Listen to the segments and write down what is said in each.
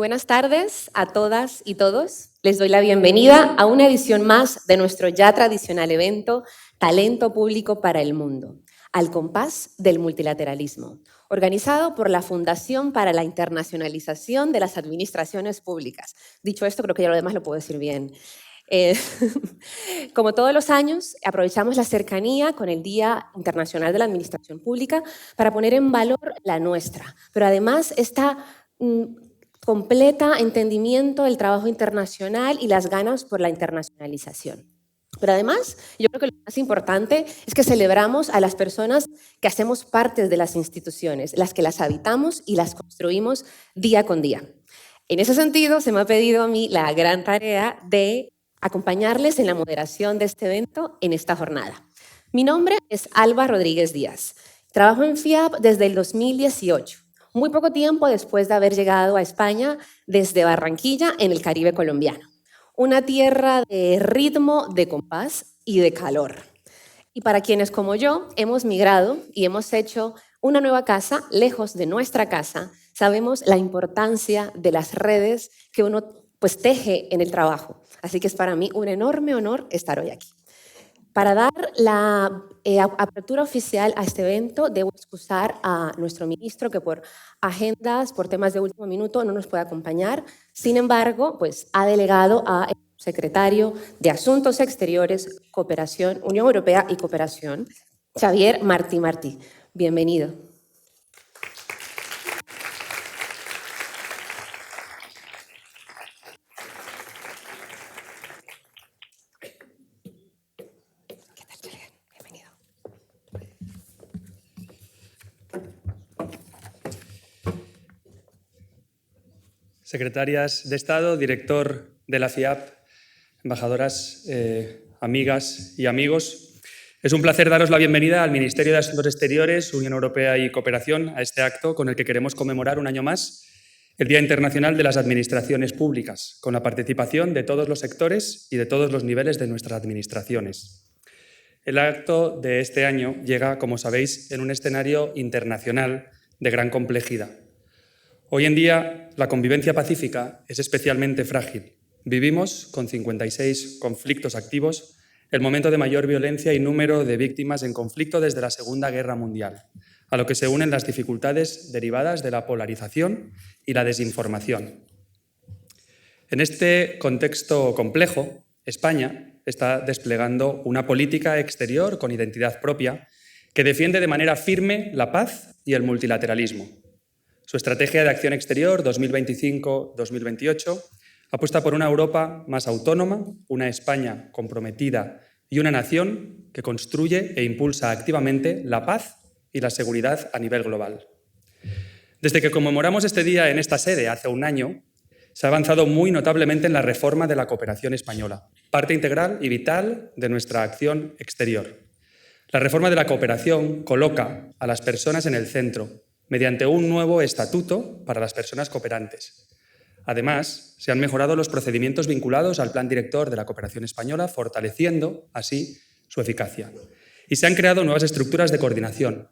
buenas tardes a todas y todos. Les doy la bienvenida a una edición más de nuestro ya tradicional evento Talento Público para el Mundo, al compás del multilateralismo, organizado por la Fundación para la Internacionalización de las Administraciones Públicas. Dicho esto, creo que ya lo demás lo puedo decir bien. Como todos los años, aprovechamos la cercanía con el Día Internacional de la Administración Pública para poner en valor la nuestra, pero además esta completa entendimiento del trabajo internacional y las ganas por la internacionalización. Pero además, yo creo que lo más importante es que celebramos a las personas que hacemos parte de las instituciones, las que las habitamos y las construimos día con día. En ese sentido, se me ha pedido a mí la gran tarea de acompañarles en la moderación de este evento en esta jornada. Mi nombre es Alba Rodríguez Díaz. Trabajo en FIAP desde el 2018, muy poco tiempo después de haber llegado a España desde Barranquilla, en el Caribe colombiano. Una tierra de ritmo, de compás y de calor. Y para quienes como yo hemos migrado y hemos hecho una nueva casa lejos de nuestra casa, sabemos la importancia de las redes que uno teje en el trabajo. Así que es para mí un enorme honor estar hoy aquí. Para dar la apertura oficial a este evento, debo excusar a nuestro ministro que por agendas, por temas de último minuto, no nos puede acompañar. Sin embargo, ha delegado al secretario de Asuntos Exteriores, Cooperación, Unión Europea y Cooperación, Xavier Martí. Bienvenido. Secretarias de Estado, director de la FIAP, embajadoras, amigas y amigos. Es un placer daros la bienvenida al Ministerio de Asuntos Exteriores, Unión Europea y Cooperación, a este acto con el que queremos conmemorar un año más el Día Internacional de las Administraciones Públicas, con la participación de todos los sectores y de todos los niveles de nuestras administraciones. El acto de este año llega, como sabéis, en un escenario internacional de gran complejidad. Hoy en día, la convivencia pacífica es especialmente frágil. Vivimos, con 56 conflictos activos, el momento de mayor violencia y número de víctimas en conflicto desde la Segunda Guerra Mundial, a lo que se unen las dificultades derivadas de la polarización y la desinformación. En este contexto complejo, España está desplegando una política exterior con identidad propia que defiende de manera firme la paz y el multilateralismo. Su estrategia de acción exterior 2025-2028 apuesta por una Europa más autónoma, una España comprometida y una nación que construye e impulsa activamente la paz y la seguridad a nivel global. Desde que conmemoramos este día en esta sede hace un año, se ha avanzado muy notablemente en la reforma de la cooperación española, parte integral y vital de nuestra acción exterior. La reforma de la cooperación coloca a las personas en el centro, mediante un nuevo estatuto para las personas cooperantes. Además, se han mejorado los procedimientos vinculados al Plan Director de la Cooperación Española, fortaleciendo así su eficacia. Y se han creado nuevas estructuras de coordinación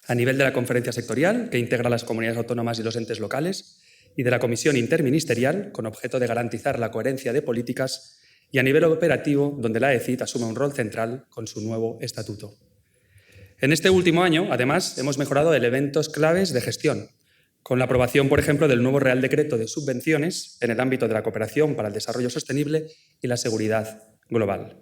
a nivel de la Conferencia Sectorial, que integra las comunidades autónomas y los entes locales, y de la Comisión Interministerial, con objeto de garantizar la coherencia de políticas, y a nivel operativo, donde la ECIT asume un rol central con su nuevo estatuto. En este último año, además, hemos mejorado elementos claves de gestión, con la aprobación, por ejemplo, del nuevo Real Decreto de Subvenciones en el ámbito de la cooperación para el desarrollo sostenible y la seguridad global.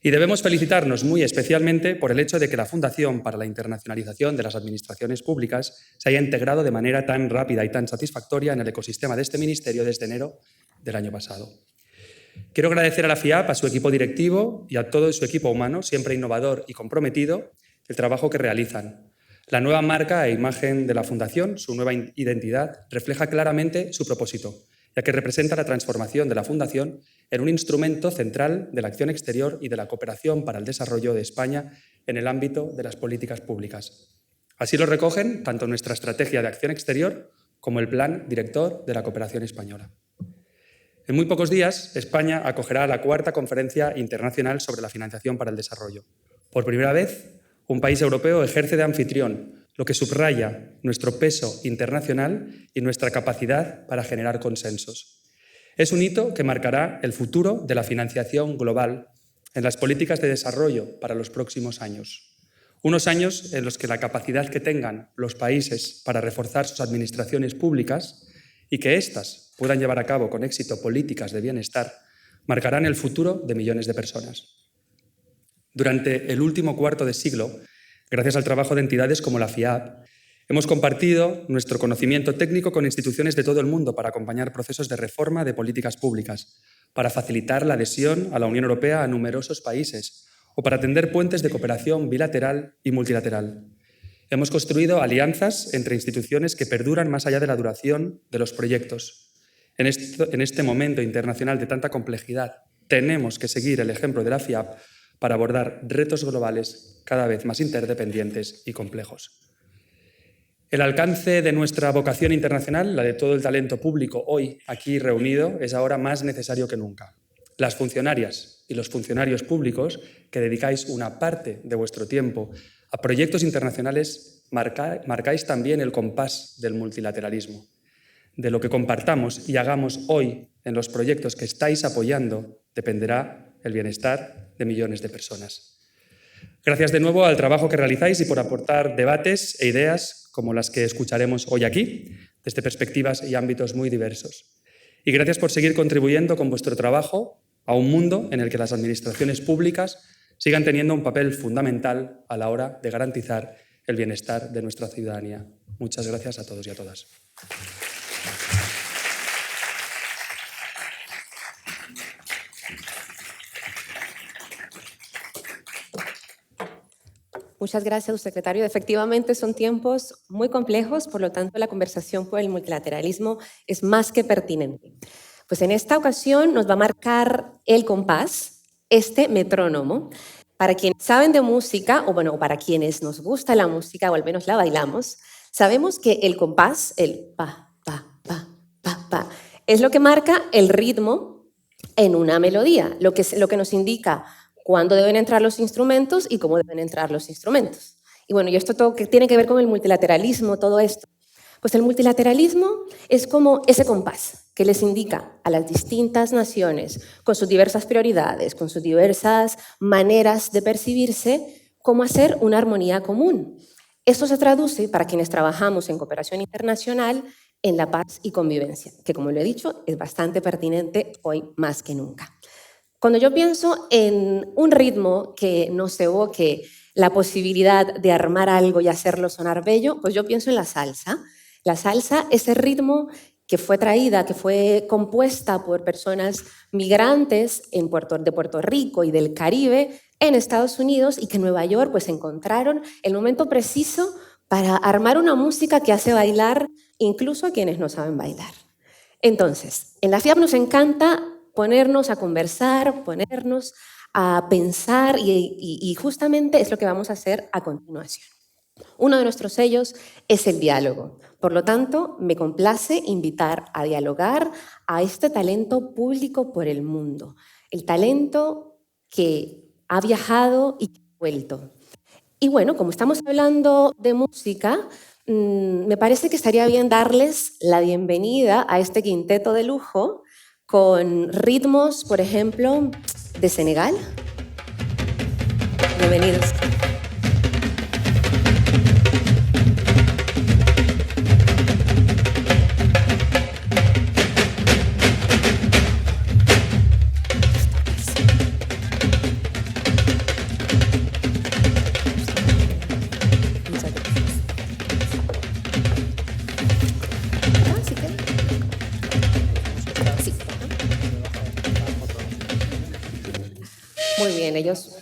Y debemos felicitarnos muy especialmente por el hecho de que la Fundación para la Internacionalización de las Administraciones Públicas se haya integrado de manera tan rápida y tan satisfactoria en el ecosistema de este ministerio desde enero del año pasado. Quiero agradecer a la FIAP, a su equipo directivo y a todo su equipo humano, siempre innovador y comprometido, el trabajo que realizan. La nueva marca e imagen de la Fundación, su nueva identidad, refleja claramente su propósito, ya que representa la transformación de la Fundación en un instrumento central de la acción exterior y de la cooperación para el desarrollo de España en el ámbito de las políticas públicas. Así lo recogen tanto nuestra estrategia de acción exterior como el Plan Director de la Cooperación Española. En muy pocos días, España acogerá la 4ª Conferencia Internacional sobre la Financiación para el Desarrollo. Por primera vez, un país europeo ejerce de anfitrión, lo que subraya nuestro peso internacional y nuestra capacidad para generar consensos. Es un hito que marcará el futuro de la financiación global en las políticas de desarrollo para los próximos años. Unos años en los que la capacidad que tengan los países para reforzar sus administraciones públicas y que éstas puedan llevar a cabo con éxito políticas de bienestar marcarán el futuro de millones de personas. Durante el último cuarto de siglo, gracias al trabajo de entidades como la FIAP, hemos compartido nuestro conocimiento técnico con instituciones de todo el mundo para acompañar procesos de reforma de políticas públicas, para facilitar la adhesión a la Unión Europea a numerosos países o para tender puentes de cooperación bilateral y multilateral. Hemos construido alianzas entre instituciones que perduran más allá de la duración de los proyectos. En este momento internacional de tanta complejidad, tenemos que seguir el ejemplo de la FIAP para abordar retos globales cada vez más interdependientes y complejos. El alcance de nuestra vocación internacional, la de todo el talento público hoy aquí reunido, es ahora más necesario que nunca. Las funcionarias y los funcionarios públicos que dedicáis una parte de vuestro tiempo a proyectos internacionales marcáis también el compás del multilateralismo. De lo que compartamos y hagamos hoy en los proyectos que estáis apoyando dependerá el bienestar de millones de personas. Gracias de nuevo al trabajo que realizáis y por aportar debates e ideas como las que escucharemos hoy aquí, desde perspectivas y ámbitos muy diversos. Y gracias por seguir contribuyendo con vuestro trabajo a un mundo en el que las administraciones públicas sigan teniendo un papel fundamental a la hora de garantizar el bienestar de nuestra ciudadanía. Muchas gracias a todos y a todas. Muchas gracias, secretario. Efectivamente, son tiempos muy complejos, por lo tanto, la conversación por el multilateralismo es más que pertinente. Pues en esta ocasión nos va a marcar el compás, este metrónomo. Para quienes saben de música, o bueno, para quienes nos gusta la música, o al menos la bailamos, sabemos que el compás, el pa, pa, pa, pa, pa, es lo que marca el ritmo en una melodía, lo que nos indica cuándo deben entrar los instrumentos y cómo deben entrar los instrumentos. Y bueno, y esto todo que tiene que ver con el multilateralismo, todo esto. Pues el multilateralismo es como ese compás que les indica a las distintas naciones, con sus diversas prioridades, con sus diversas maneras de percibirse, cómo hacer una armonía común. Esto se traduce, para quienes trabajamos en cooperación internacional, en la paz y convivencia, que como lo he dicho, es bastante pertinente hoy más que nunca. Cuando yo pienso en un ritmo que nos evoque la posibilidad de armar algo y hacerlo sonar bello, pues yo pienso en la salsa. La salsa, ese ritmo que fue traída, que fue compuesta por personas migrantes de Puerto Rico y del Caribe en Estados Unidos y que en Nueva York pues encontraron el momento preciso para armar una música que hace bailar incluso a quienes no saben bailar. Entonces, en la FIAP nos encanta ponernos a conversar, ponernos a pensar y justamente es lo que vamos a hacer a continuación. Uno de nuestros sellos es el diálogo. Por lo tanto, me complace invitar a dialogar a este talento público por el mundo. El talento que ha viajado y ha vuelto. Y bueno, como estamos hablando de música, me parece que estaría bien darles la bienvenida a este quinteto de lujo con ritmos, por ejemplo, de Senegal. Bienvenidos. Muy bien, ellos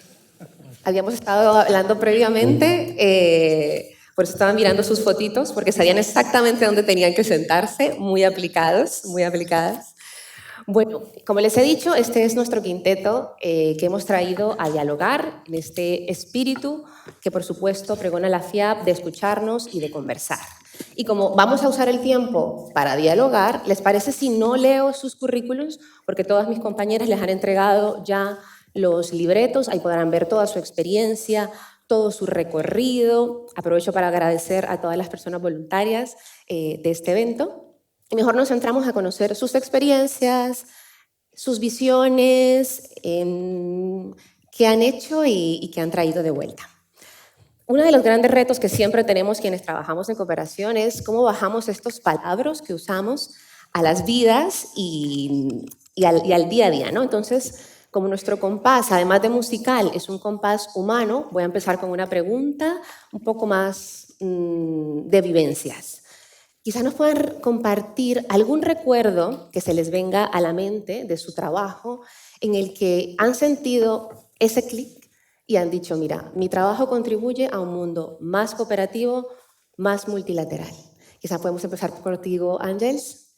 habíamos estado hablando previamente, por eso estaban mirando sus fotitos, porque sabían exactamente dónde tenían que sentarse, muy aplicados, muy aplicadas. Bueno, como les he dicho, este es nuestro quinteto que hemos traído a dialogar en este espíritu que, por supuesto, pregona la FIAP de escucharnos y de conversar. Y como vamos a usar el tiempo para dialogar, ¿les parece si no leo sus currículums? Porque todas mis compañeras les han entregado ya los libretos, ahí podrán ver toda su experiencia, todo su recorrido. Aprovecho para agradecer a todas las personas voluntarias de este evento. Y mejor nos centramos a conocer sus experiencias, sus visiones, qué han hecho y qué han traído de vuelta. Uno de los grandes retos que siempre tenemos quienes trabajamos en cooperación es cómo bajamos estos palabras que usamos a las vidas y al día a día, ¿no? Entonces, como nuestro compás, además de musical, es un compás humano, voy a empezar con una pregunta un poco más de vivencias. Quizás nos puedan compartir algún recuerdo que se les venga a la mente de su trabajo en el que han sentido ese clic y han dicho, mira, mi trabajo contribuye a un mundo más cooperativo, más multilateral. Quizás podemos empezar contigo, Ángels.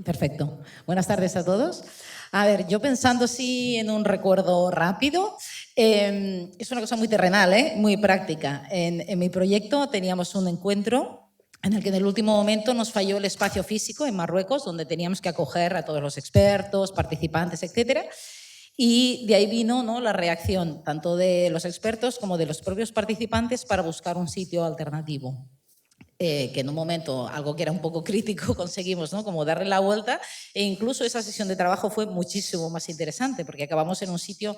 Perfecto. Buenas tardes a todos. A ver, yo pensando así en un recuerdo rápido, es una cosa muy terrenal, muy práctica. En mi proyecto teníamos un encuentro en el que en el último momento nos falló el espacio físico en Marruecos, donde teníamos que acoger a todos los expertos, participantes, etcétera. Y de ahí vino, ¿no?, la reacción tanto de los expertos como de los propios participantes para buscar un sitio alternativo. Que en un momento, algo que era un poco crítico, conseguimos, ¿no?, como darle la vuelta, e incluso esa sesión de trabajo fue muchísimo más interesante porque acabamos en un sitio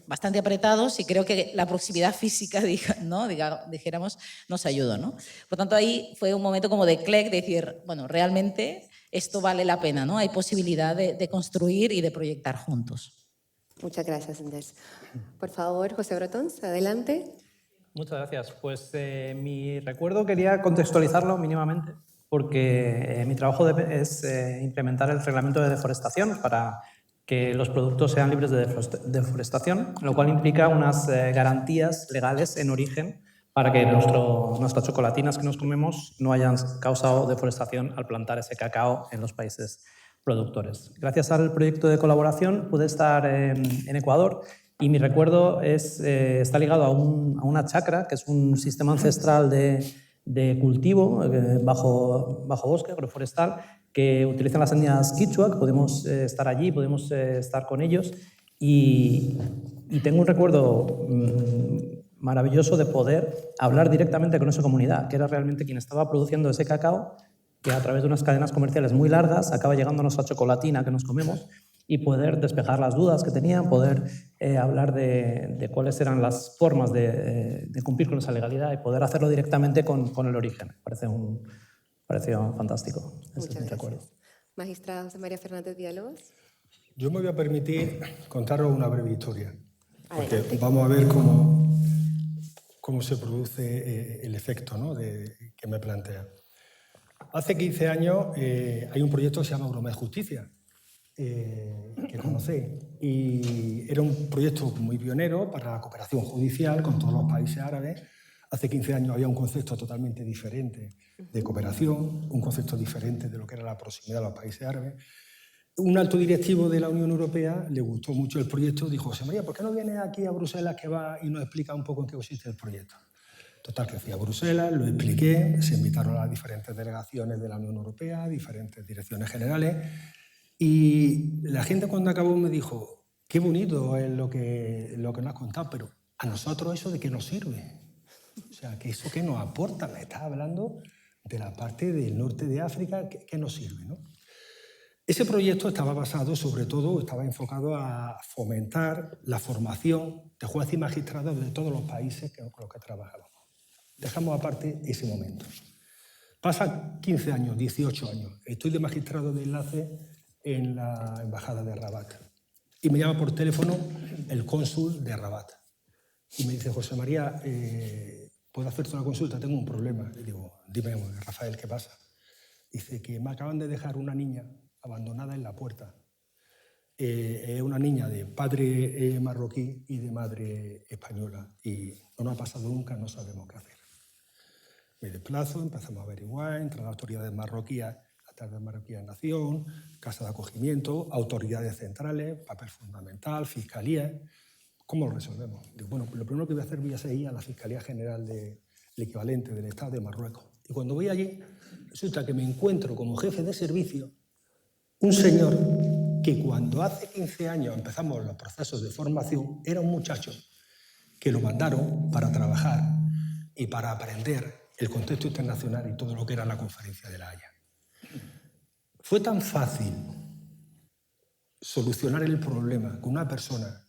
bastante apretados y creo que la proximidad física, ¿no?, dijéramos, nos ayudó, ¿no? Por tanto, ahí fue un momento como de clic, de decir, bueno, realmente esto vale la pena, ¿no? Hay posibilidad de construir y de proyectar juntos. Muchas gracias, Andrés. Por favor, José Brotons, adelante. Muchas gracias. Pues mi recuerdo quería contextualizarlo mínimamente porque mi trabajo es implementar el reglamento de deforestación para que los productos sean libres de deforestación, lo cual implica unas garantías legales en origen para que nuestras chocolatinas que nos comemos no hayan causado deforestación al plantar ese cacao en los países productores. Gracias al proyecto de colaboración pude estar en Ecuador y mi recuerdo está ligado a una chacra, que es un sistema ancestral de cultivo bajo bosque agroforestal que utilizan las etnias quichua, que podemos estar allí, podemos estar con ellos y tengo un recuerdo maravilloso de poder hablar directamente con esa comunidad, que era realmente quien estaba produciendo ese cacao, que a través de unas cadenas comerciales muy largas acaba llegando a nuestra chocolatina que nos comemos, y poder despejar las dudas que tenían, poder hablar de cuáles eran las formas de cumplir con esa legalidad y poder hacerlo directamente con el origen. Pareció fantástico. Ese es mi recuerdo. Magistrada José María Fernández Villalobos. Yo me voy a permitir contaros una breve historia, porque vamos a ver cómo se produce el efecto, ¿no?, que me plantea. Hace 15 años hay un proyecto que se llama Euromed Justicia, que conocéis, y era un proyecto muy pionero para la cooperación judicial con todos los países árabes. Hace 15 años había un concepto totalmente diferente de cooperación, un concepto diferente de lo que era la proximidad a los países árabes. Un alto directivo de la Unión Europea le gustó mucho el proyecto, dijo, José María, ¿por qué no vienes aquí a Bruselas que va y nos explica un poco en qué consiste el proyecto? Total, que fui a Bruselas, lo expliqué, se invitaron a las diferentes delegaciones de la Unión Europea, diferentes direcciones generales, y la gente cuando acabó me dijo, qué bonito es lo que nos has contado, pero a nosotros eso de qué nos sirve. O sea, que eso qué nos aporta, me estás hablando de la parte del norte de África, ¿qué nos sirve, ¿no? Ese proyecto estaba basado, sobre todo, estaba enfocado a fomentar la formación de jueces y magistrados de todos los países con los que trabajábamos. Dejamos aparte ese momento. Pasan 15 años, 18 años. Estoy de magistrado de enlace en la embajada de Rabat. Y me llama por teléfono el cónsul de Rabat. Y me dice, José María, ¿puedo hacerte una consulta? Tengo un problema. Le digo, dime, Rafael, ¿qué pasa? Dice que me acaban de dejar una niña abandonada en la puerta. Es una niña de padre marroquí y de madre española. Y no nos ha pasado nunca, no sabemos qué hacer. Me desplazo, empezamos a averiguar entre las autoridades marroquíes, de Marroquía de Nación, Casa de Acogimiento, autoridades centrales, papel fundamental, fiscalía. ¿Cómo lo resolvemos? Digo, bueno, lo primero que voy a hacer es ir a la Fiscalía General del equivalente del Estado de Marruecos. Y cuando voy allí, resulta que me encuentro como jefe de servicio un señor que cuando hace 15 años empezamos los procesos de formación era un muchacho que lo mandaron para trabajar y para aprender el contexto internacional y todo lo que era la Conferencia de La Haya. Fue tan fácil solucionar el problema con una persona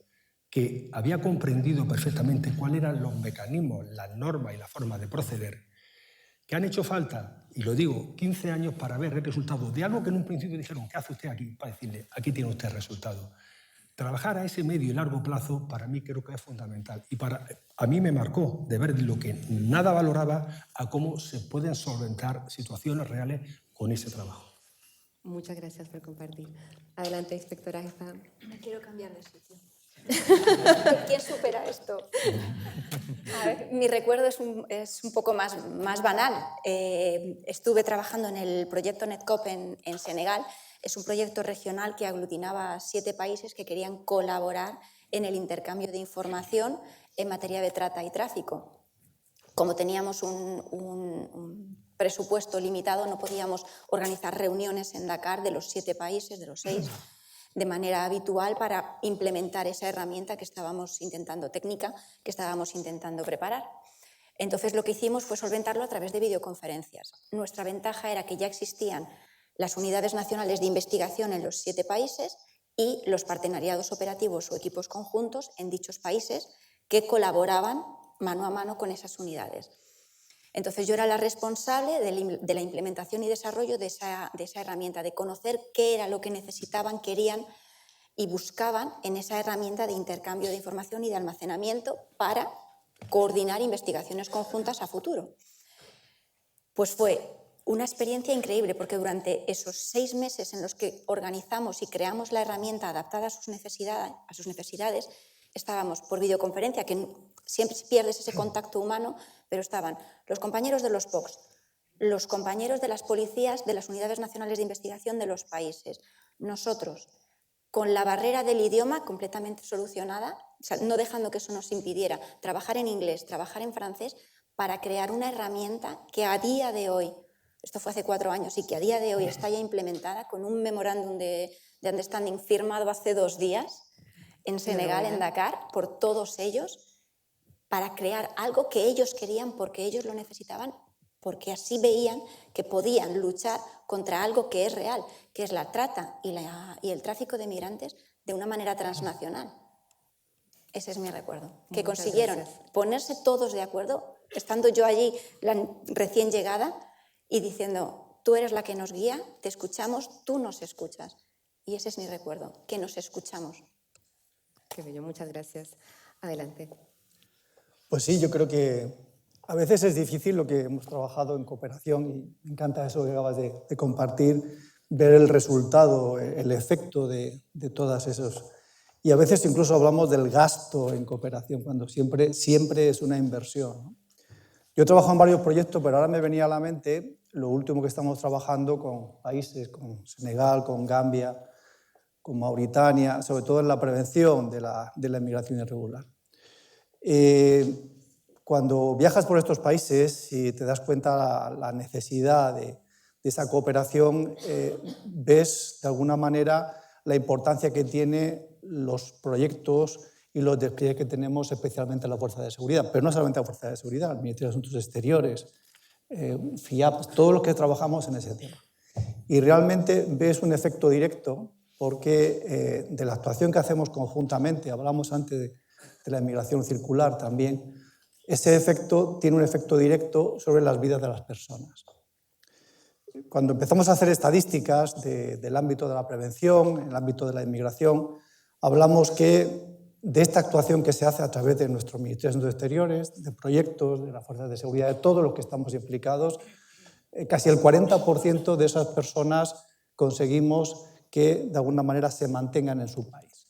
que había comprendido perfectamente cuáles eran los mecanismos, las normas y la forma de proceder, que han hecho falta, y lo digo, 15 años para ver el resultado de algo que en un principio dijeron, ¿qué hace usted aquí? Para decirle, aquí tiene usted el resultado. Trabajar a ese medio y largo plazo para mí creo que es fundamental. Y a mí me marcó de ver lo que nada valoraba a cómo se pueden solventar situaciones reales con ese trabajo. Muchas gracias por compartir. Adelante, inspectora jefa. Me quiero cambiar de sitio. ¿Quién supera esto? A ver, mi recuerdo es un poco más banal. Estuve trabajando en el proyecto NetCop en Senegal. Es un proyecto regional que aglutinaba a 7 países que querían colaborar en el intercambio de información en materia de trata y tráfico. Como teníamos un presupuesto limitado, no podíamos organizar reuniones en Dakar de los 7 países, de los 6, de manera habitual para implementar esa herramienta que estábamos intentando, técnica, que estábamos intentando preparar. Entonces lo que hicimos fue solventarlo a través de videoconferencias. Nuestra ventaja era que ya existían las unidades nacionales de investigación en los 7 países y los partenariados operativos o equipos conjuntos en dichos países que colaboraban mano a mano con esas unidades. Entonces yo era la responsable de la implementación y desarrollo de esa herramienta, de conocer qué era lo que necesitaban, querían y buscaban en esa herramienta de intercambio de información y de almacenamiento para coordinar investigaciones conjuntas a futuro. Pues fue una experiencia increíble porque durante esos 6 meses en los que organizamos y creamos la herramienta adaptada a sus necesidades, estábamos por videoconferencia, que siempre pierdes ese contacto humano, pero estaban los compañeros de los POCs, los compañeros de las policías de las unidades nacionales de investigación de los países, nosotros, con la barrera del idioma completamente solucionada, o sea, no dejando que eso nos impidiera trabajar en inglés, trabajar en francés, para crear una herramienta que a día de hoy, esto fue hace 4 años, y que a día de hoy está ya implementada con un memorándum de understanding firmado hace 2 días en Senegal, en Dakar, por todos ellos, para crear algo que ellos querían porque ellos lo necesitaban, porque así veían que podían luchar contra algo que es real, que es la trata y el tráfico de migrantes de una manera transnacional. Ese es mi recuerdo, que consiguieron ponerse todos de acuerdo, estando yo allí recién llegada y diciendo, tú eres la que nos guía, te escuchamos, tú nos escuchas. Y ese es mi recuerdo, que nos escuchamos. Qué bello, muchas gracias. Adelante. Pues sí, yo creo que a veces es difícil lo que hemos trabajado en cooperación y me encanta eso que acabas de compartir, ver el resultado, el efecto de todas esos. Y a veces incluso hablamos del gasto en cooperación, cuando siempre es una inversión, ¿no? Yo he trabajado en varios proyectos, pero ahora me venía a la mente lo último que estamos trabajando con países, con Senegal, con Gambia, con Mauritania, sobre todo en la prevención de la inmigración irregular. Cuando viajas por estos países y te das cuenta la necesidad de esa cooperación, ves de alguna manera la importancia que tienen los proyectos y los despliegues que tenemos, especialmente la Fuerza de Seguridad, pero no solamente la Fuerza de Seguridad, el Ministerio de Asuntos Exteriores, FIAP, todos los que trabajamos en ese tema. Y realmente ves un efecto directo porque de la actuación que hacemos conjuntamente, hablamos antes de la inmigración circular también, ese efecto tiene un efecto directo sobre las vidas de las personas. Cuando empezamos a hacer estadísticas del ámbito de la prevención, en el ámbito de la inmigración, hablamos que de esta actuación que se hace a través de nuestros Ministerios de Asuntos Exteriores, de proyectos, de las fuerzas de seguridad, de todos los que estamos implicados, casi el 40% de esas personas conseguimos que de alguna manera se mantengan en su país.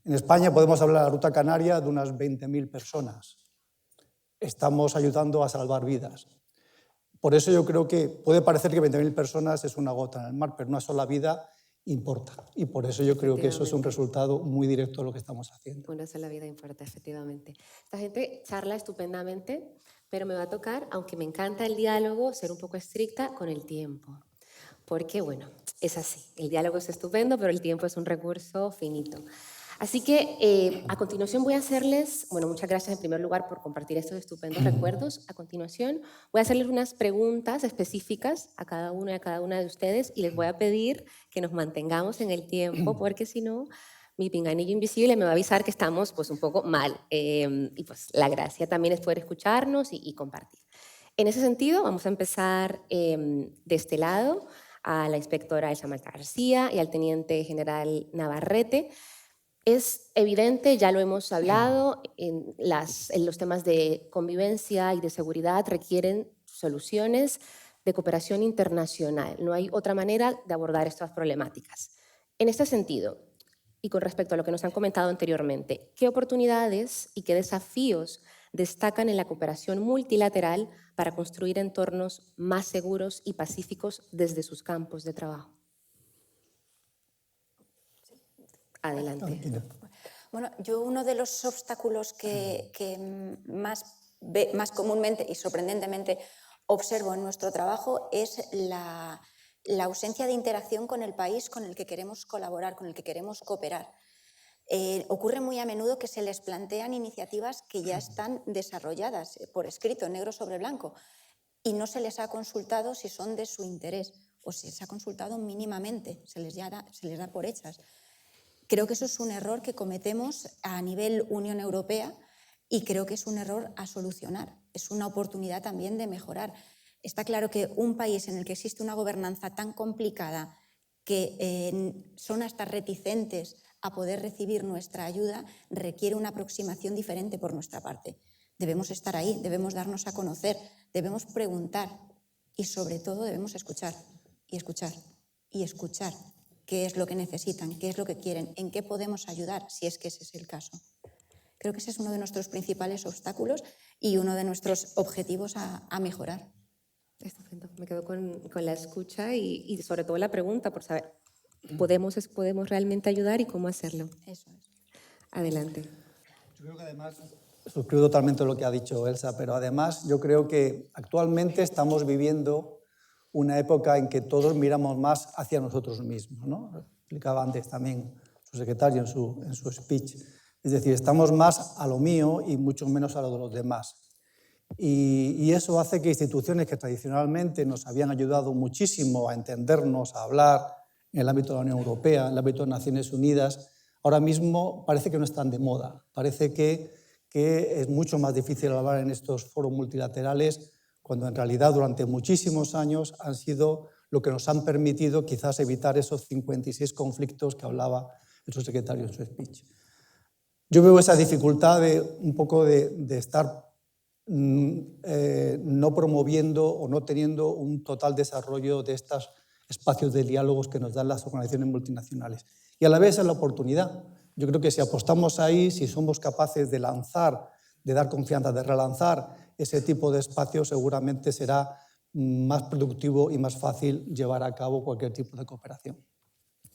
En España podemos hablar de la Ruta Canaria de unas 20.000 personas. Estamos ayudando a salvar vidas. Por eso yo creo que puede parecer que 20.000 personas es una gota en el mar, pero una sola vida importa. Y por eso yo creo que eso es un resultado muy directo de lo que estamos haciendo. Una sola vida importa, efectivamente. Esta gente charla estupendamente, pero me va a tocar, aunque me encanta el diálogo, ser un poco estricta con el tiempo. Porque, bueno, es así. El diálogo es estupendo, pero el tiempo es un recurso finito. Así que a continuación voy a hacerles, bueno, muchas gracias en primer lugar por compartir estos estupendos recuerdos. A continuación voy a hacerles unas preguntas específicas a cada uno y a cada una de ustedes y les voy a pedir que nos mantengamos en el tiempo porque si no, mi pinganillo invisible me va a avisar que estamos pues un poco mal. Y pues la gracia también es poder escucharnos y compartir. En ese sentido, vamos a empezar de este lado a la inspectora Elsa Malta García y al teniente general Navarrete. Es evidente, ya lo hemos hablado, en los temas de convivencia y de seguridad requieren soluciones de cooperación internacional. No hay otra manera de abordar estas problemáticas. En este sentido, y con respecto a lo que nos han comentado anteriormente, ¿qué oportunidades y qué desafíos destacan en la cooperación multilateral para construir entornos más seguros y pacíficos desde sus campos de trabajo? Adelante. Bueno, yo uno de los obstáculos que más comúnmente y sorprendentemente observo en nuestro trabajo es la ausencia de interacción con el país con el que queremos colaborar, con el que queremos cooperar. Ocurre muy a menudo que se les plantean iniciativas que ya están desarrolladas por escrito, negro sobre blanco, y no se les ha consultado si son de su interés o si se ha consultado mínimamente, se les da por hechas. Creo que eso es un error que cometemos a nivel Unión Europea y creo que es un error a solucionar. Es una oportunidad también de mejorar. Está claro que un país en el que existe una gobernanza tan complicada que son hasta reticentes a poder recibir nuestra ayuda requiere una aproximación diferente por nuestra parte. Debemos estar ahí, debemos darnos a conocer, debemos preguntar y sobre todo debemos escuchar y escuchar y escuchar. ¿Qué es lo que necesitan? ¿Qué es lo que quieren? ¿En qué podemos ayudar si es que ese es el caso? Creo que ese es uno de nuestros principales obstáculos y uno de nuestros objetivos a mejorar. Estupendo. Me quedo con la escucha y sobre todo la pregunta por saber, ¿podemos realmente ayudar y cómo hacerlo? Eso es. Adelante. Yo creo que además, suscribo totalmente lo que ha dicho Elsa, pero además yo creo que actualmente estamos viviendo una época en que todos miramos más hacia nosotros mismos, ¿no? Explicaba antes también su secretario en su speech. Es decir, estamos más a lo mío y mucho menos a lo de los demás. Y eso hace que instituciones que tradicionalmente nos habían ayudado muchísimo a entendernos, a hablar en el ámbito de la Unión Europea, en el ámbito de Naciones Unidas, ahora mismo parece que no están de moda. Parece que es mucho más difícil hablar en estos foros multilaterales cuando en realidad durante muchísimos años han sido lo que nos han permitido quizás evitar esos 56 conflictos que hablaba el subsecretario en su speech. Yo veo esa dificultad un poco de estar no promoviendo o no teniendo un total desarrollo de estos espacios de diálogos que nos dan las organizaciones multinacionales. Y a la vez es la oportunidad. Yo creo que si apostamos ahí, si somos capaces de lanzar, de dar confianza, de relanzar ese tipo de espacios, seguramente será más productivo y más fácil llevar a cabo cualquier tipo de cooperación.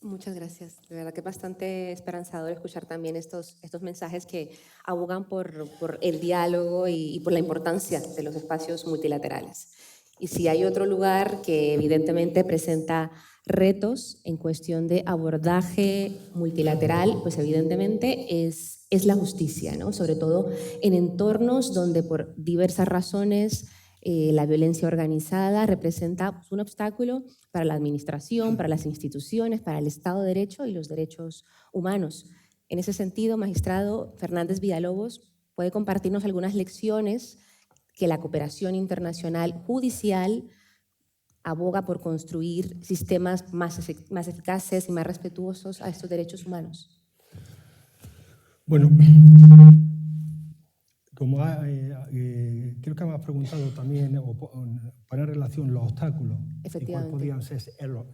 Muchas gracias. De verdad que es bastante esperanzador escuchar también estos mensajes que abogan por el diálogo y por la importancia de los espacios multilaterales. Y si hay otro lugar que evidentemente presenta retos en cuestión de abordaje multilateral, pues evidentemente es la justicia, ¿no? Sobre todo en entornos donde por diversas razones la violencia organizada representa un obstáculo para la administración, para las instituciones, para el Estado de Derecho y los derechos humanos. En ese sentido, magistrado Fernández Villalobos, ¿puede compartirnos algunas lecciones que la cooperación internacional judicial aboga por construir sistemas más eficaces y más respetuosos a estos derechos humanos? Bueno, como creo que me has preguntado también, o poner en relación los obstáculos y cuáles podrían ser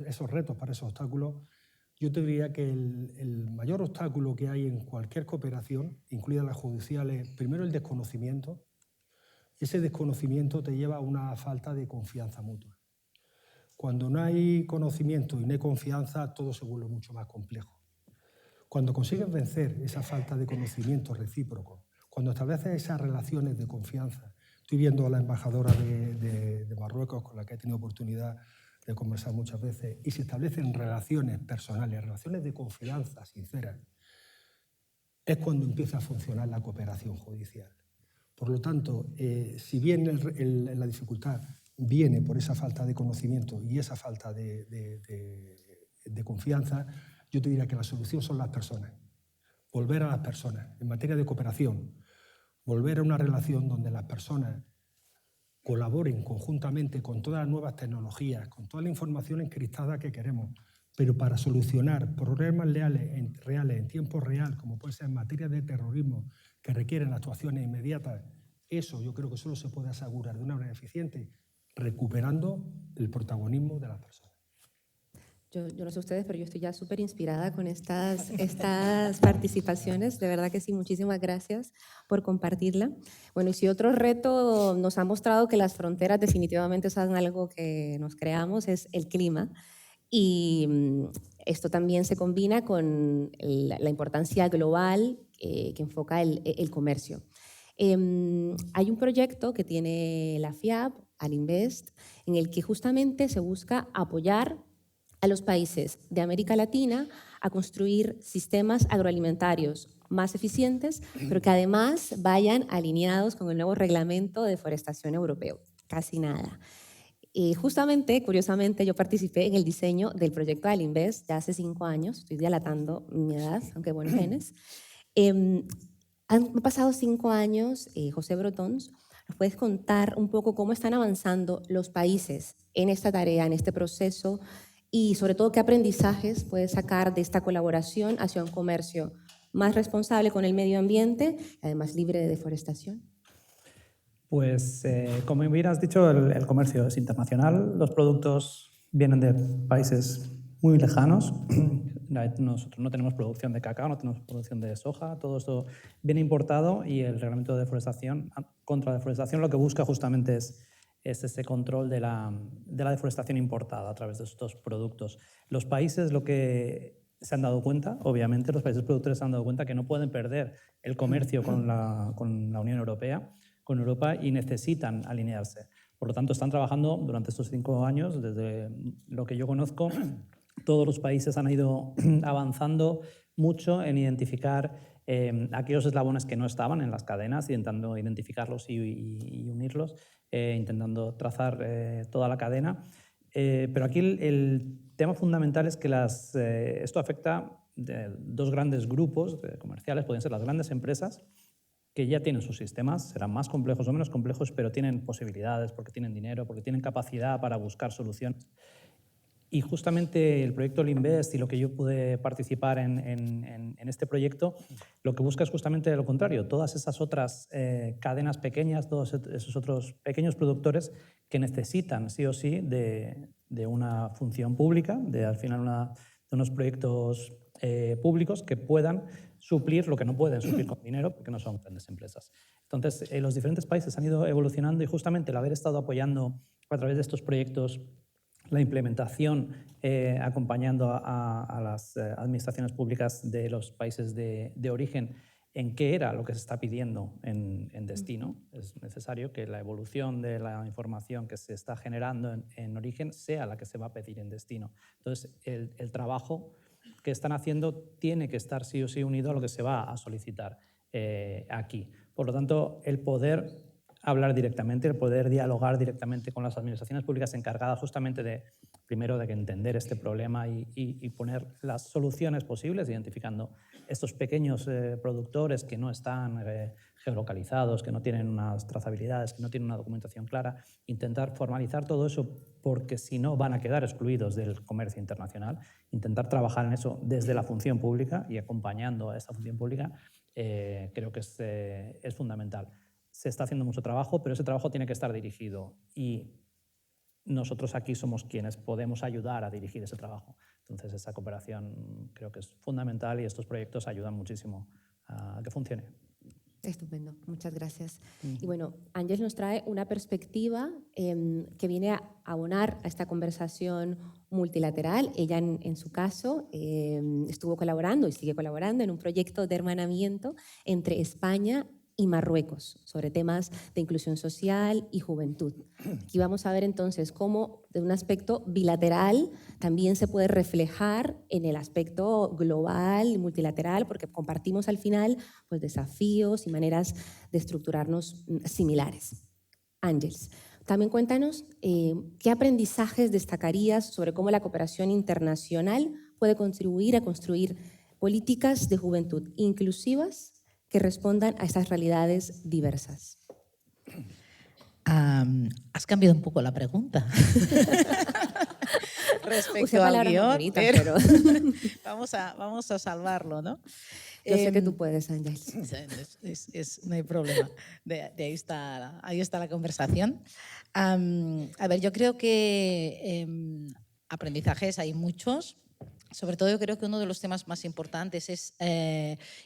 esos retos para esos obstáculos, yo te diría que el mayor obstáculo que hay en cualquier cooperación, incluida las judiciales, primero el desconocimiento. Ese desconocimiento te lleva a una falta de confianza mutua. Cuando no hay conocimiento y no hay confianza, todo se vuelve mucho más complejo. Cuando consigues vencer esa falta de conocimiento recíproco, cuando estableces esas relaciones de confianza, estoy viendo a la embajadora de Marruecos, con la que he tenido oportunidad de conversar muchas veces, y se establecen relaciones personales, relaciones de confianza sinceras, es cuando empieza a funcionar la cooperación judicial. Por lo tanto, si bien la dificultad viene por esa falta de conocimiento y esa falta de confianza, yo te diría que la solución son las personas. Volver a las personas. En materia de cooperación, volver a una relación donde las personas colaboren conjuntamente con todas las nuevas tecnologías, con toda la información encriptada que queremos, pero para solucionar problemas reales en tiempo real, como puede ser en materia de terrorismo, que requieren actuaciones inmediatas, eso yo creo que solo se puede asegurar de una manera eficiente, recuperando el protagonismo de las personas. Yo no sé ustedes, pero yo estoy ya súper inspirada con estas participaciones. De verdad que sí, muchísimas gracias por compartirla. Bueno, y si otro reto nos ha mostrado que las fronteras definitivamente son algo que nos creamos, es el clima. Y esto también se combina con la importancia global que enfoca el comercio. Hay un proyecto que tiene la FIAP, Alinvest, en el que justamente se busca apoyar a los países de América Latina a construir sistemas agroalimentarios más eficientes, pero que además vayan alineados con el nuevo reglamento de deforestación europeo. Casi nada. Justamente, curiosamente, yo participé en el diseño del proyecto Alinvest ya hace 5 años, estoy dilatando mi edad, aunque buenos genes. Han pasado 5 años, José Brotons, ¿nos puedes contar un poco cómo están avanzando los países en esta tarea, en este proceso? Y sobre todo, ¿qué aprendizajes puedes sacar de esta colaboración hacia un comercio más responsable con el medio ambiente, además libre de deforestación? Pues, como bien has dicho, el comercio es internacional. Los productos vienen de países muy lejanos. Nosotros no tenemos producción de cacao, no tenemos producción de soja. Todo esto viene importado y el reglamento de deforestación, contra la deforestación, lo que busca justamente es ese control de la deforestación importada a través de estos productos. Los países lo que se han dado cuenta, obviamente, los países productores se han dado cuenta que no pueden perder el comercio con la Unión Europea, con Europa, y necesitan alinearse. Por lo tanto, están trabajando durante estos 5 años, desde lo que yo conozco, todos los países han ido avanzando mucho en identificar aquellos eslabones que no estaban en las cadenas, intentando identificarlos y unirlos, intentando trazar toda la cadena. Pero aquí el tema fundamental es que esto afecta a 2 grandes grupos comerciales, pueden ser las grandes empresas, que ya tienen sus sistemas, serán más complejos o menos complejos, pero tienen posibilidades, porque tienen dinero, porque tienen capacidad para buscar soluciones. Y justamente el proyecto Alinvest y lo que yo pude participar en este proyecto, lo que busca es justamente lo contrario, todas esas otras cadenas pequeñas, todos esos otros pequeños productores que necesitan sí o sí de una función pública, al final de unos proyectos públicos que puedan suplir lo que no pueden suplir con dinero porque no son grandes empresas. Entonces, los diferentes países han ido evolucionando y justamente el haber estado apoyando a través de estos proyectos la implementación, acompañando a las administraciones públicas de los países de origen en qué era lo que se está pidiendo en destino. Es necesario que la evolución de la información que se está generando en origen sea la que se va a pedir en destino. Entonces, el trabajo que están haciendo tiene que estar sí o sí unido a lo que se va a solicitar aquí. Por lo tanto, el poder hablar directamente, el poder dialogar directamente con las administraciones públicas encargadas justamente primero de entender este problema y poner las soluciones posibles, identificando estos pequeños productores que no están geolocalizados, que no tienen unas trazabilidades, que no tienen una documentación clara, intentar formalizar todo eso porque si no van a quedar excluidos del comercio internacional, intentar trabajar en eso desde la función pública y acompañando a esta función pública, creo que es fundamental. Se está haciendo mucho trabajo, pero ese trabajo tiene que estar dirigido y nosotros aquí somos quienes podemos ayudar a dirigir ese trabajo. Entonces, esa cooperación creo que es fundamental y estos proyectos ayudan muchísimo a que funcione. Estupendo, muchas gracias. Y bueno, Ángeles nos trae una perspectiva que viene a abonar a esta conversación multilateral. Ella, en su caso, estuvo colaborando y sigue colaborando en un proyecto de hermanamiento entre España y Marruecos, sobre temas de inclusión social y juventud. Aquí vamos a ver entonces cómo, de un aspecto bilateral, también se puede reflejar en el aspecto global y multilateral, porque compartimos al final pues, desafíos y maneras de estructurarnos similares. Ángels, también cuéntanos qué aprendizajes destacarías sobre cómo la cooperación internacional puede contribuir a construir políticas de juventud inclusivas que respondan a estas realidades diversas. Has cambiado un poco la pregunta respecto al guión, bonitas, pero vamos a salvarlo, ¿no? Yo sé que tú puedes, Ángels. No hay problema. Ahí está la conversación. A ver, yo creo que aprendizajes hay muchos. Sobre todo yo creo que uno de los temas más importantes es,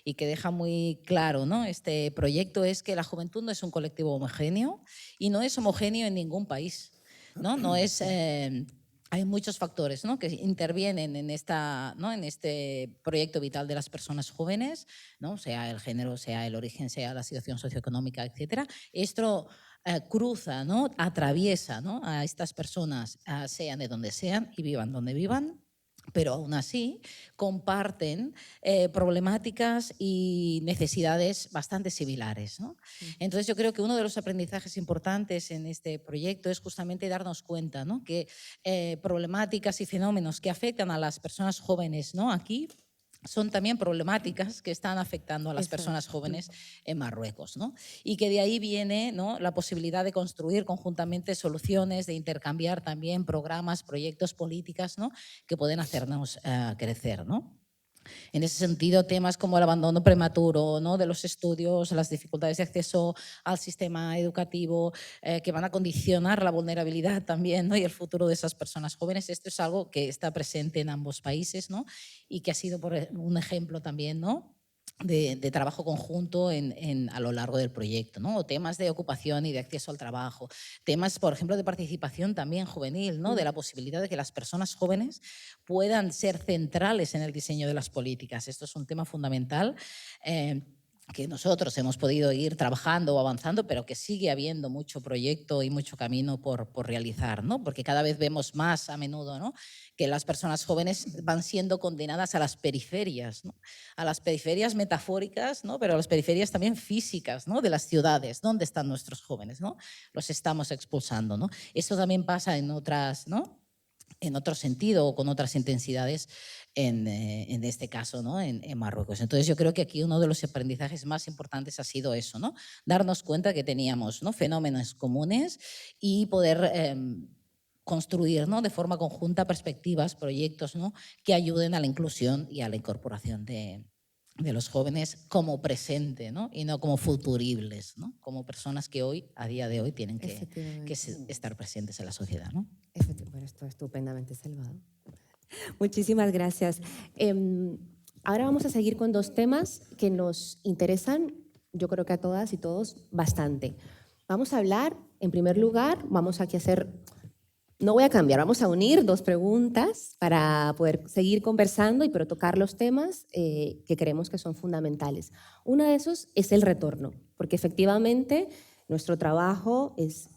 y que deja muy claro, ¿no?, este proyecto, es que la juventud no es un colectivo homogéneo y no es homogéneo en ningún país, ¿no? No es, hay muchos factores, ¿no?, que intervienen en, ¿no?, en este proyecto vital de las personas jóvenes, ¿no?, sea el género, sea el origen, sea la situación socioeconómica, etc. Esto cruza, ¿no?, atraviesa, ¿no?, a estas personas, sean de donde sean y vivan donde vivan, pero aún así comparten problemáticas y necesidades bastante similares, ¿no? Entonces yo creo que uno de los aprendizajes importantes en este proyecto es justamente darnos cuenta, ¿no?, que problemáticas y fenómenos que afectan a las personas jóvenes, ¿no?, aquí, son también problemáticas que están afectando a las personas jóvenes en Marruecos, ¿no? Y que de ahí viene, ¿no?, la posibilidad de construir conjuntamente soluciones, de intercambiar también programas, proyectos, políticas, ¿no?, que pueden hacernos crecer, ¿no? En ese sentido, temas como el abandono prematuro, ¿no?, de los estudios, las dificultades de acceso al sistema educativo, que van a condicionar la vulnerabilidad también, ¿no?, y el futuro de esas personas jóvenes. Esto es algo que está presente en ambos países, ¿no?, y que ha sido un ejemplo también, ¿no?, de trabajo conjunto a lo largo del proyecto, ¿no? O temas de ocupación y de acceso al trabajo, temas, por ejemplo, de participación también juvenil, ¿no?, de la posibilidad de que las personas jóvenes puedan ser centrales en el diseño de las políticas. Esto es un tema fundamental que nosotros hemos podido ir trabajando o avanzando, pero que sigue habiendo mucho proyecto y mucho camino por realizar, ¿no? Porque cada vez vemos más a menudo, ¿no?, que las personas jóvenes van siendo condenadas a las periferias, ¿no?, a las periferias metafóricas, ¿no?, pero a las periferias también físicas, ¿no?, de las ciudades. ¿Dónde están nuestros jóvenes, ¿no? Los estamos expulsando, ¿no? Esto también pasa en otras, ¿no?, en otro sentido o con otras intensidades en este caso, ¿no?, en Marruecos. Entonces yo creo que aquí uno de los aprendizajes más importantes ha sido eso, ¿no?, darnos cuenta que teníamos, ¿no?, fenómenos comunes y poder construir, ¿no?, de forma conjunta perspectivas, proyectos, ¿no?, que ayuden a la inclusión y a la incorporación de los jóvenes como presente, ¿no?, y no como futuribles, ¿no?, como personas que hoy, a día de hoy, tienen que estar presentes en la sociedad, ¿no? Bueno, esto estupendamente salvado. Muchísimas gracias. Ahora vamos a seguir con dos temas que nos interesan, yo creo que a todas y todos, bastante. Vamos a hablar, en primer lugar, vamos aquí a hacer... No voy a cambiar, vamos a unir dos preguntas para poder seguir conversando pero tocar los temas que creemos que son fundamentales. Uno de esos es el retorno, porque efectivamente nuestro trabajo es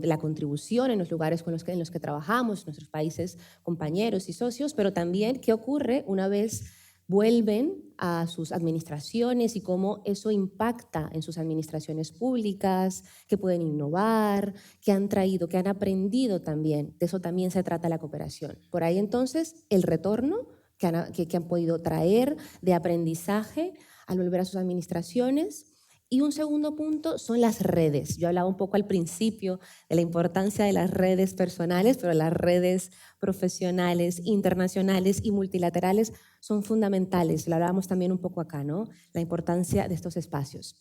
la contribución en los lugares en los que trabajamos, nuestros países compañeros y socios, pero también qué ocurre una vez vuelven a sus administraciones y cómo eso impacta en sus administraciones públicas, que pueden innovar, que han traído, que han aprendido también. De eso también se trata la cooperación. Por ahí entonces el retorno que han podido traer de aprendizaje al volver a sus administraciones. Y un segundo punto son las redes. Yo hablaba un poco al principio de la importancia de las redes personales, pero las redes profesionales, internacionales y multilaterales son fundamentales. Lo hablábamos también un poco acá, ¿no? La importancia de estos espacios.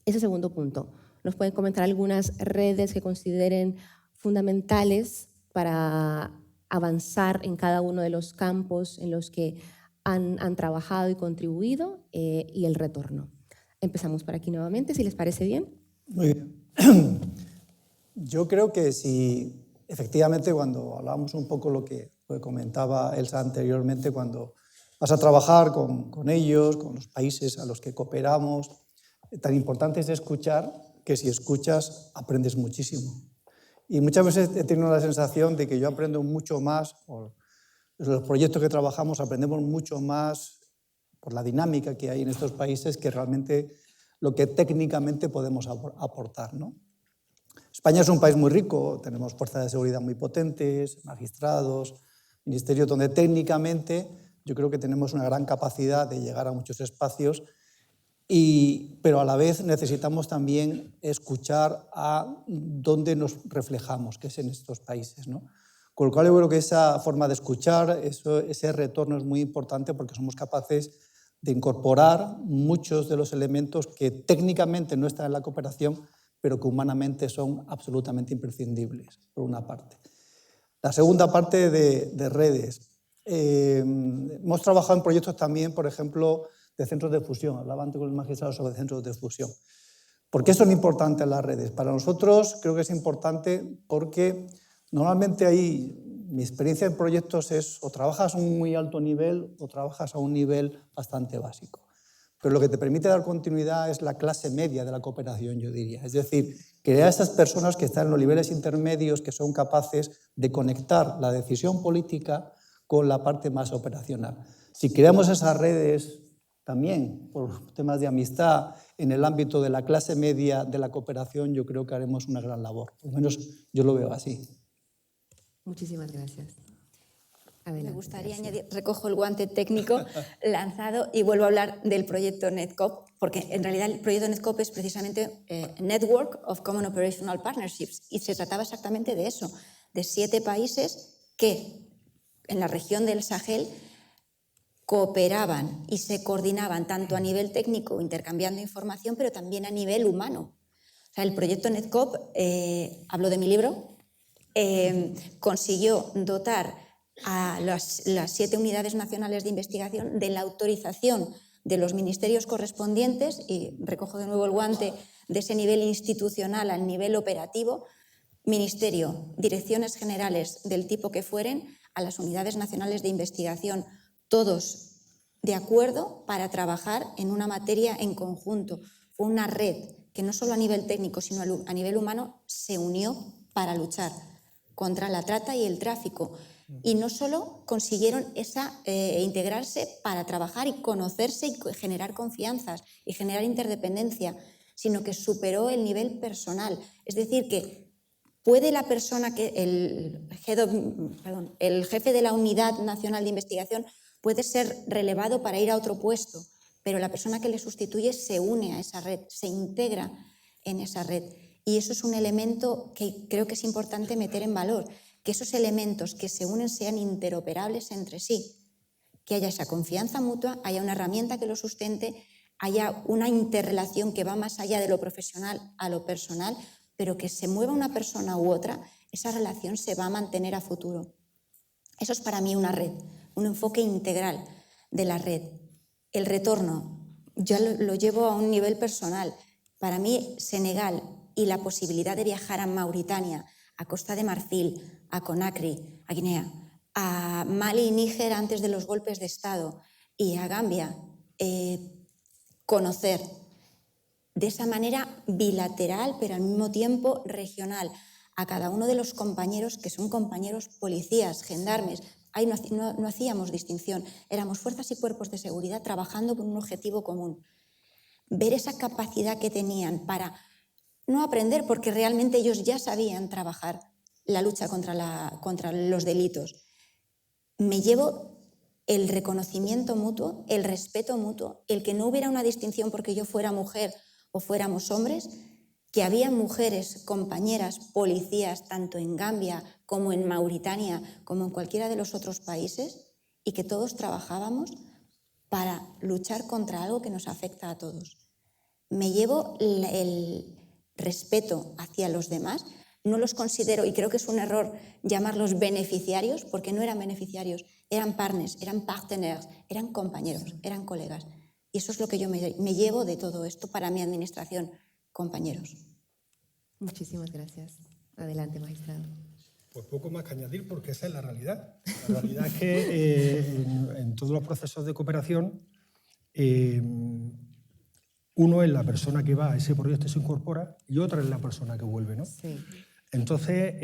Ese segundo punto. ¿Nos pueden comentar algunas redes que consideren fundamentales para avanzar en cada uno de los campos en los que han trabajado y contribuido y el retorno? Empezamos por aquí nuevamente, si les parece bien. Muy bien. Yo creo que si efectivamente cuando hablábamos un poco lo que comentaba Elsa anteriormente, cuando vas a trabajar con ellos, con los países a los que cooperamos, tan importante es escuchar, que si escuchas aprendes muchísimo. Y muchas veces he tenido la sensación de que yo aprendo mucho más, o los proyectos que trabajamos aprendemos mucho más por la dinámica que hay en estos países que realmente lo que técnicamente podemos aportar, ¿no? España es un país muy rico, tenemos fuerzas de seguridad muy potentes, magistrados, ministerios donde técnicamente yo creo que tenemos una gran capacidad de llegar a muchos espacios, pero a la vez necesitamos también escuchar a dónde nos reflejamos, que es en estos países, ¿no? Con lo cual yo creo que esa forma de escuchar, ese retorno es muy importante porque somos capaces de incorporar muchos de los elementos que técnicamente no están en la cooperación, pero que humanamente son absolutamente imprescindibles, por una parte. La segunda parte de redes. Hemos trabajado en proyectos también, por ejemplo, de centros de fusión. Hablaba antes con el magistrado sobre centros de fusión. ¿Por qué son importantes las redes? Para nosotros creo que es importante porque normalmente mi experiencia en proyectos es o trabajas a un muy alto nivel o trabajas a un nivel bastante básico. Pero lo que te permite dar continuidad es la clase media de la cooperación, yo diría. Es decir, crear esas personas que están en los niveles intermedios que son capaces de conectar la decisión política con la parte más operacional. Si creamos esas redes también por temas de amistad en el ámbito de la clase media de la cooperación, yo creo que haremos una gran labor. Por lo menos yo lo veo así. Muchísimas gracias. Me gustaría añadir, recojo el guante técnico lanzado y vuelvo a hablar del proyecto NetCoop, porque en realidad el proyecto NetCoop es precisamente Network of Common Operational Partnerships, y se trataba exactamente de eso, de 7 países que en la región del Sahel cooperaban y se coordinaban tanto a nivel técnico, intercambiando información, pero también a nivel humano. O sea, el proyecto NetCoop, hablo de mi libro, consiguió dotar a las 7 unidades nacionales de investigación de la autorización de los ministerios correspondientes, y recojo de nuevo el guante de ese nivel institucional al nivel operativo, ministerio, direcciones generales del tipo que fueren, a las unidades nacionales de investigación, todos de acuerdo para trabajar en una materia en conjunto. Fue una red que no solo a nivel técnico, sino a nivel humano se unió para luchar contra la trata y el tráfico. Y no solo consiguieron integrarse para trabajar y conocerse y generar confianzas y generar interdependencia, sino que superó el nivel personal. Es decir, que puede la persona, el jefe de la Unidad Nacional de Investigación puede ser relevado para ir a otro puesto, pero la persona que le sustituye se une a esa red, se integra en esa red. Y eso es un elemento que creo que es importante meter en valor, que esos elementos que se unen sean interoperables entre sí, que haya esa confianza mutua, haya una herramienta que lo sustente, haya una interrelación que va más allá de lo profesional a lo personal, pero que se mueva una persona u otra, esa relación se va a mantener a futuro. Eso es para mí una red, un enfoque integral de la red. El retorno, yo lo llevo a un nivel personal. Para mí, Senegal y la posibilidad de viajar a Mauritania, a Costa de Marfil, a Conakry, a Guinea, a Mali y Níger antes de los golpes de Estado y a Gambia, conocer de esa manera bilateral, pero al mismo tiempo regional, a cada uno de los compañeros que son compañeros policías, gendarmes. Ahí no hacíamos distinción, éramos fuerzas y cuerpos de seguridad trabajando con un objetivo común. Ver esa capacidad que tenían para no aprender, porque realmente ellos ya sabían trabajar la lucha contra los delitos. Me llevo el reconocimiento mutuo, el respeto mutuo, el que no hubiera una distinción porque yo fuera mujer o fuéramos hombres, que había mujeres, compañeras, policías, tanto en Gambia como en Mauritania, como en cualquiera de los otros países, y que todos trabajábamos para luchar contra algo que nos afecta a todos. Me llevo el respeto hacia los demás. No los considero, y creo que es un error llamarlos beneficiarios, porque no eran beneficiarios, eran partners, eran partenaires, eran compañeros, eran colegas. Y eso es lo que yo me llevo de todo esto para mi administración, compañeros. Muchísimas gracias. Adelante, magistrado. Pues poco más que añadir, porque esa es la realidad. La realidad es que en todos los procesos de cooperación Uno es la persona que va a ese proyecto y se incorpora y otra es la persona que vuelve, ¿no? Sí. Entonces,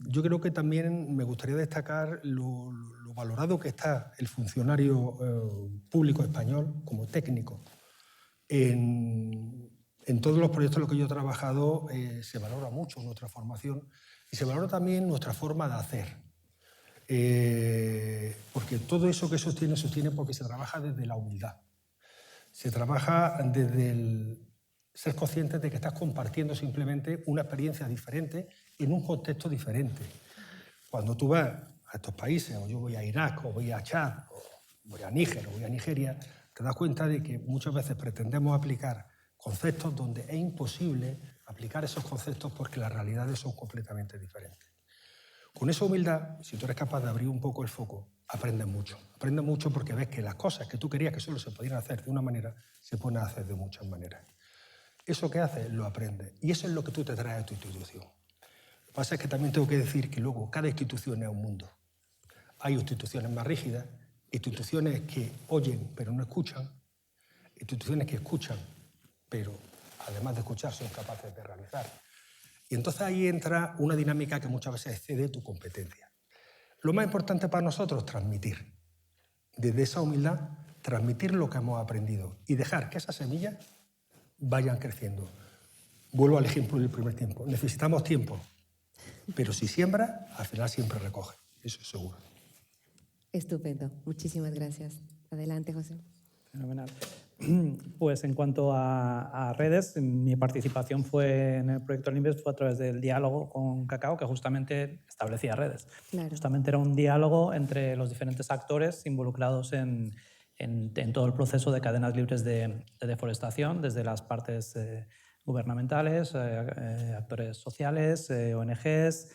yo creo que también me gustaría destacar lo valorado que está el funcionario público español como técnico. En todos los proyectos en los que yo he trabajado se valora mucho nuestra formación y se valora también nuestra forma de hacer. Porque todo eso que sostiene porque se trabaja desde la humildad. Se trabaja desde el ser consciente de que estás compartiendo simplemente una experiencia diferente en un contexto diferente. Cuando tú vas a estos países, o yo voy a Irak, o voy a Chad, o voy a Níger, o voy a Nigeria, te das cuenta de que muchas veces pretendemos aplicar conceptos donde es imposible aplicar esos conceptos porque las realidades son completamente diferentes. Con esa humildad, si tú eres capaz de abrir un poco el foco, aprendes mucho. Aprendes mucho porque ves que las cosas que tú querías que solo se podían hacer de una manera, se pueden hacer de muchas maneras. Eso que haces, lo aprendes. Y eso es lo que tú te traes a tu institución. Lo que pasa es que también tengo que decir que luego cada institución es un mundo. Hay instituciones más rígidas, instituciones que oyen pero no escuchan, instituciones que escuchan pero además de escuchar son capaces de realizar. Y entonces ahí entra una dinámica que muchas veces excede tu competencia. Lo más importante para nosotros es transmitir. Desde esa humildad, transmitir lo que hemos aprendido y dejar que esas semillas vayan creciendo. Vuelvo al ejemplo del primer tiempo. Necesitamos tiempo, pero si siembras, al final siempre recoge. Eso es seguro. Estupendo. Muchísimas gracias. Adelante, José. Fenomenal. Pues en cuanto a redes, mi participación fue en el proyecto Limbes fue a través del diálogo con Cacao, que justamente establecía redes. Claro. Justamente era un diálogo entre los diferentes actores involucrados en todo el proceso de cadenas libres de deforestación, desde las partes gubernamentales, actores sociales, ONGs,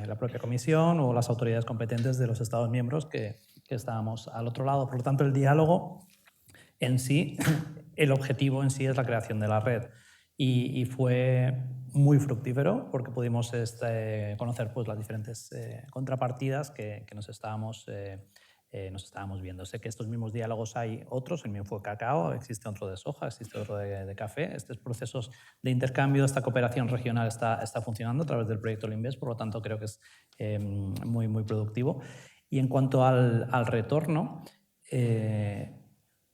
la propia comisión o las autoridades competentes de los Estados miembros que estábamos al otro lado. Por lo tanto, el diálogo en sí, el objetivo en sí es la creación de la red y fue muy fructífero porque pudimos conocer pues, las diferentes contrapartidas que nos estábamos viendo. Sé que estos mismos diálogos hay otros, el mío fue Cacao, existe otro de soja, existe otro de café. Estos procesos de intercambio, esta cooperación regional está funcionando a través del proyecto Limbes, por lo tanto creo que es muy, muy productivo. Y en cuanto al retorno,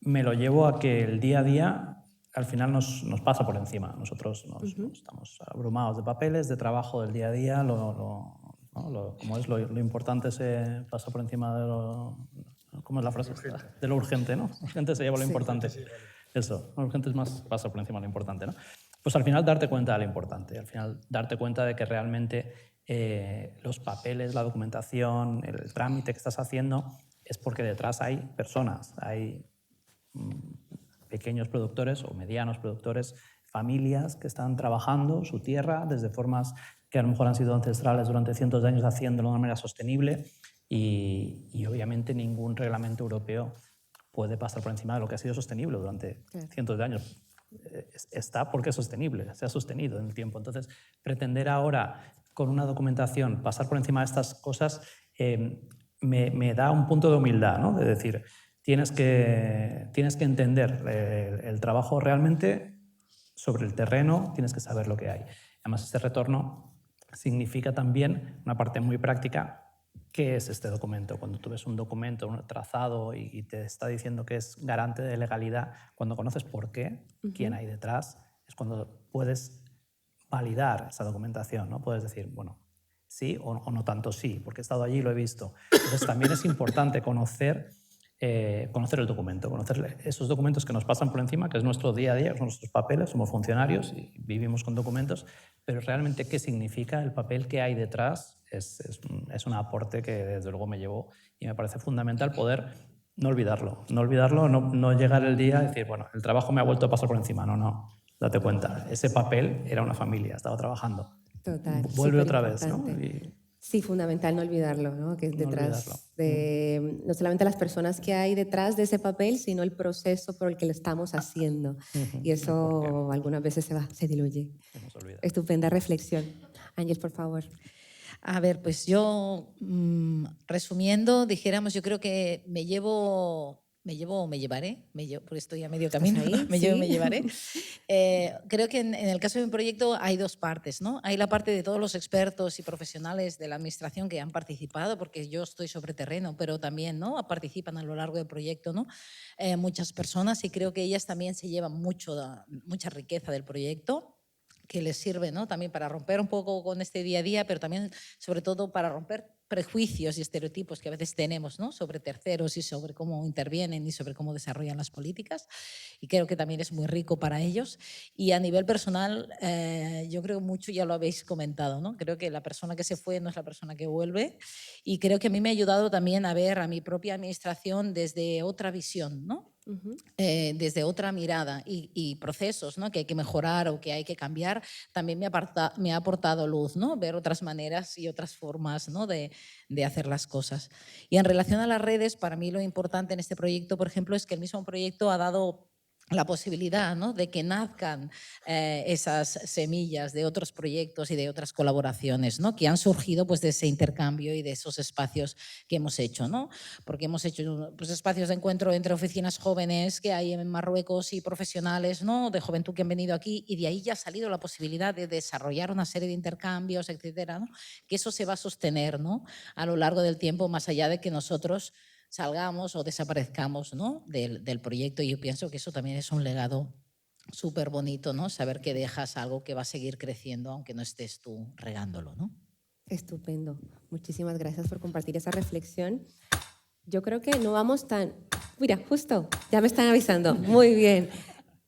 me lo llevo a que el día a día al final nos pasa por encima. Nosotros estamos abrumados de papeles, de trabajo del día a día. Como es lo importante se pasa por encima de lo... ¿Cómo es la frase? De lo urgente, ¿no? Lo urgente se lleva lo importante. Sí, vale. Eso, lo urgente es más pasa por encima de lo importante, ¿no? Pues al final darte cuenta de lo importante. Al final darte cuenta de que realmente los papeles, la documentación, el trámite que estás haciendo es porque detrás hay personas, hay pequeños productores o medianos productores, familias que están trabajando su tierra desde formas que a lo mejor han sido ancestrales durante cientos de años, haciéndolo de una manera sostenible y obviamente ningún reglamento europeo puede pasar por encima de lo que ha sido sostenible durante cientos de años. Está porque es sostenible, se ha sostenido en el tiempo. Entonces, pretender ahora con una documentación pasar por encima de estas cosas me da un punto de humildad, ¿no? De decir, tienes que entender el trabajo realmente sobre el terreno, tienes que saber lo que hay. Además, este retorno significa también una parte muy práctica. ¿Qué es este documento? Cuando tú ves un documento, un trazado y te está diciendo que es garante de legalidad, cuando conoces por qué, quién hay detrás, es cuando puedes validar esa documentación, ¿no? Puedes decir, bueno, sí o no tanto sí, porque he estado allí y lo he visto. Entonces también es importante conocer el documento, conocer esos documentos que nos pasan por encima, que es nuestro día a día, son nuestros papeles, somos funcionarios y vivimos con documentos, pero realmente qué significa el papel que hay detrás es un aporte que desde luego me llevó y me parece fundamental poder no olvidarlo, no llegar el día y decir, bueno, el trabajo me ha vuelto a pasar por encima, no, date cuenta, ese papel era una familia, estaba trabajando. Total. Vuelve otra vez, ¿no? Sí, fundamental no olvidarlo, ¿no? Que es detrás de no solamente las personas que hay detrás de ese papel, sino el proceso por el que lo estamos haciendo. Y eso algunas veces se diluye. Estupenda reflexión. Ángel, por favor. A ver, pues yo, resumiendo, dijéramos, yo creo que me llevo Me llevo o me llevaré, porque estoy a medio camino, ahí? me llevo o me Sí. llevaré. Creo que en el caso de mi proyecto hay dos partes, ¿no? Hay la parte de todos los expertos y profesionales de la administración que han participado, porque yo estoy sobre terreno, pero también, ¿no?, participan a lo largo del proyecto, ¿no?, muchas personas, y creo que ellas también se llevan mucha riqueza del proyecto, que les sirve, ¿no?, también para romper un poco con este día a día, pero también, sobre todo, para romper prejuicios y estereotipos que a veces tenemos, ¿no?, sobre terceros y sobre cómo intervienen y sobre cómo desarrollan las políticas. Y creo que también es muy rico para ellos. Y a nivel personal, yo creo mucho, ya lo habéis comentado, ¿no? Creo que la persona que se fue no es la persona que vuelve. Y creo que a mí me ha ayudado también a ver a mi propia administración desde otra visión, ¿no? Desde otra mirada y procesos, ¿no?, que hay que mejorar o que hay que cambiar, también me ha aportado luz, ¿no?, ver otras maneras y otras formas, ¿no?, de hacer las cosas. Y en relación a las redes, para mí lo importante en este proyecto, por ejemplo, es que el mismo proyecto ha dado la posibilidad, ¿no?, de que nazcan esas semillas de otros proyectos y de otras colaboraciones, ¿no?, que han surgido pues, de ese intercambio y de esos espacios que hemos hecho, ¿no? Porque hemos hecho pues, espacios de encuentro entre oficinas jóvenes que hay en Marruecos y profesionales, ¿no?, de juventud que han venido aquí, y de ahí ya ha salido la posibilidad de desarrollar una serie de intercambios, etcétera, ¿no?, que eso se va a sostener, ¿no?, a lo largo del tiempo, más allá de que nosotros salgamos o desaparezcamos, ¿no?, del proyecto. Y yo pienso que eso también es un legado súper bonito, ¿no?, saber que dejas algo que va a seguir creciendo aunque no estés tú regándolo, ¿no? Estupendo. Muchísimas gracias por compartir esa reflexión. Yo creo que no vamos tan... Mira, justo, ya me están avisando. Muy bien.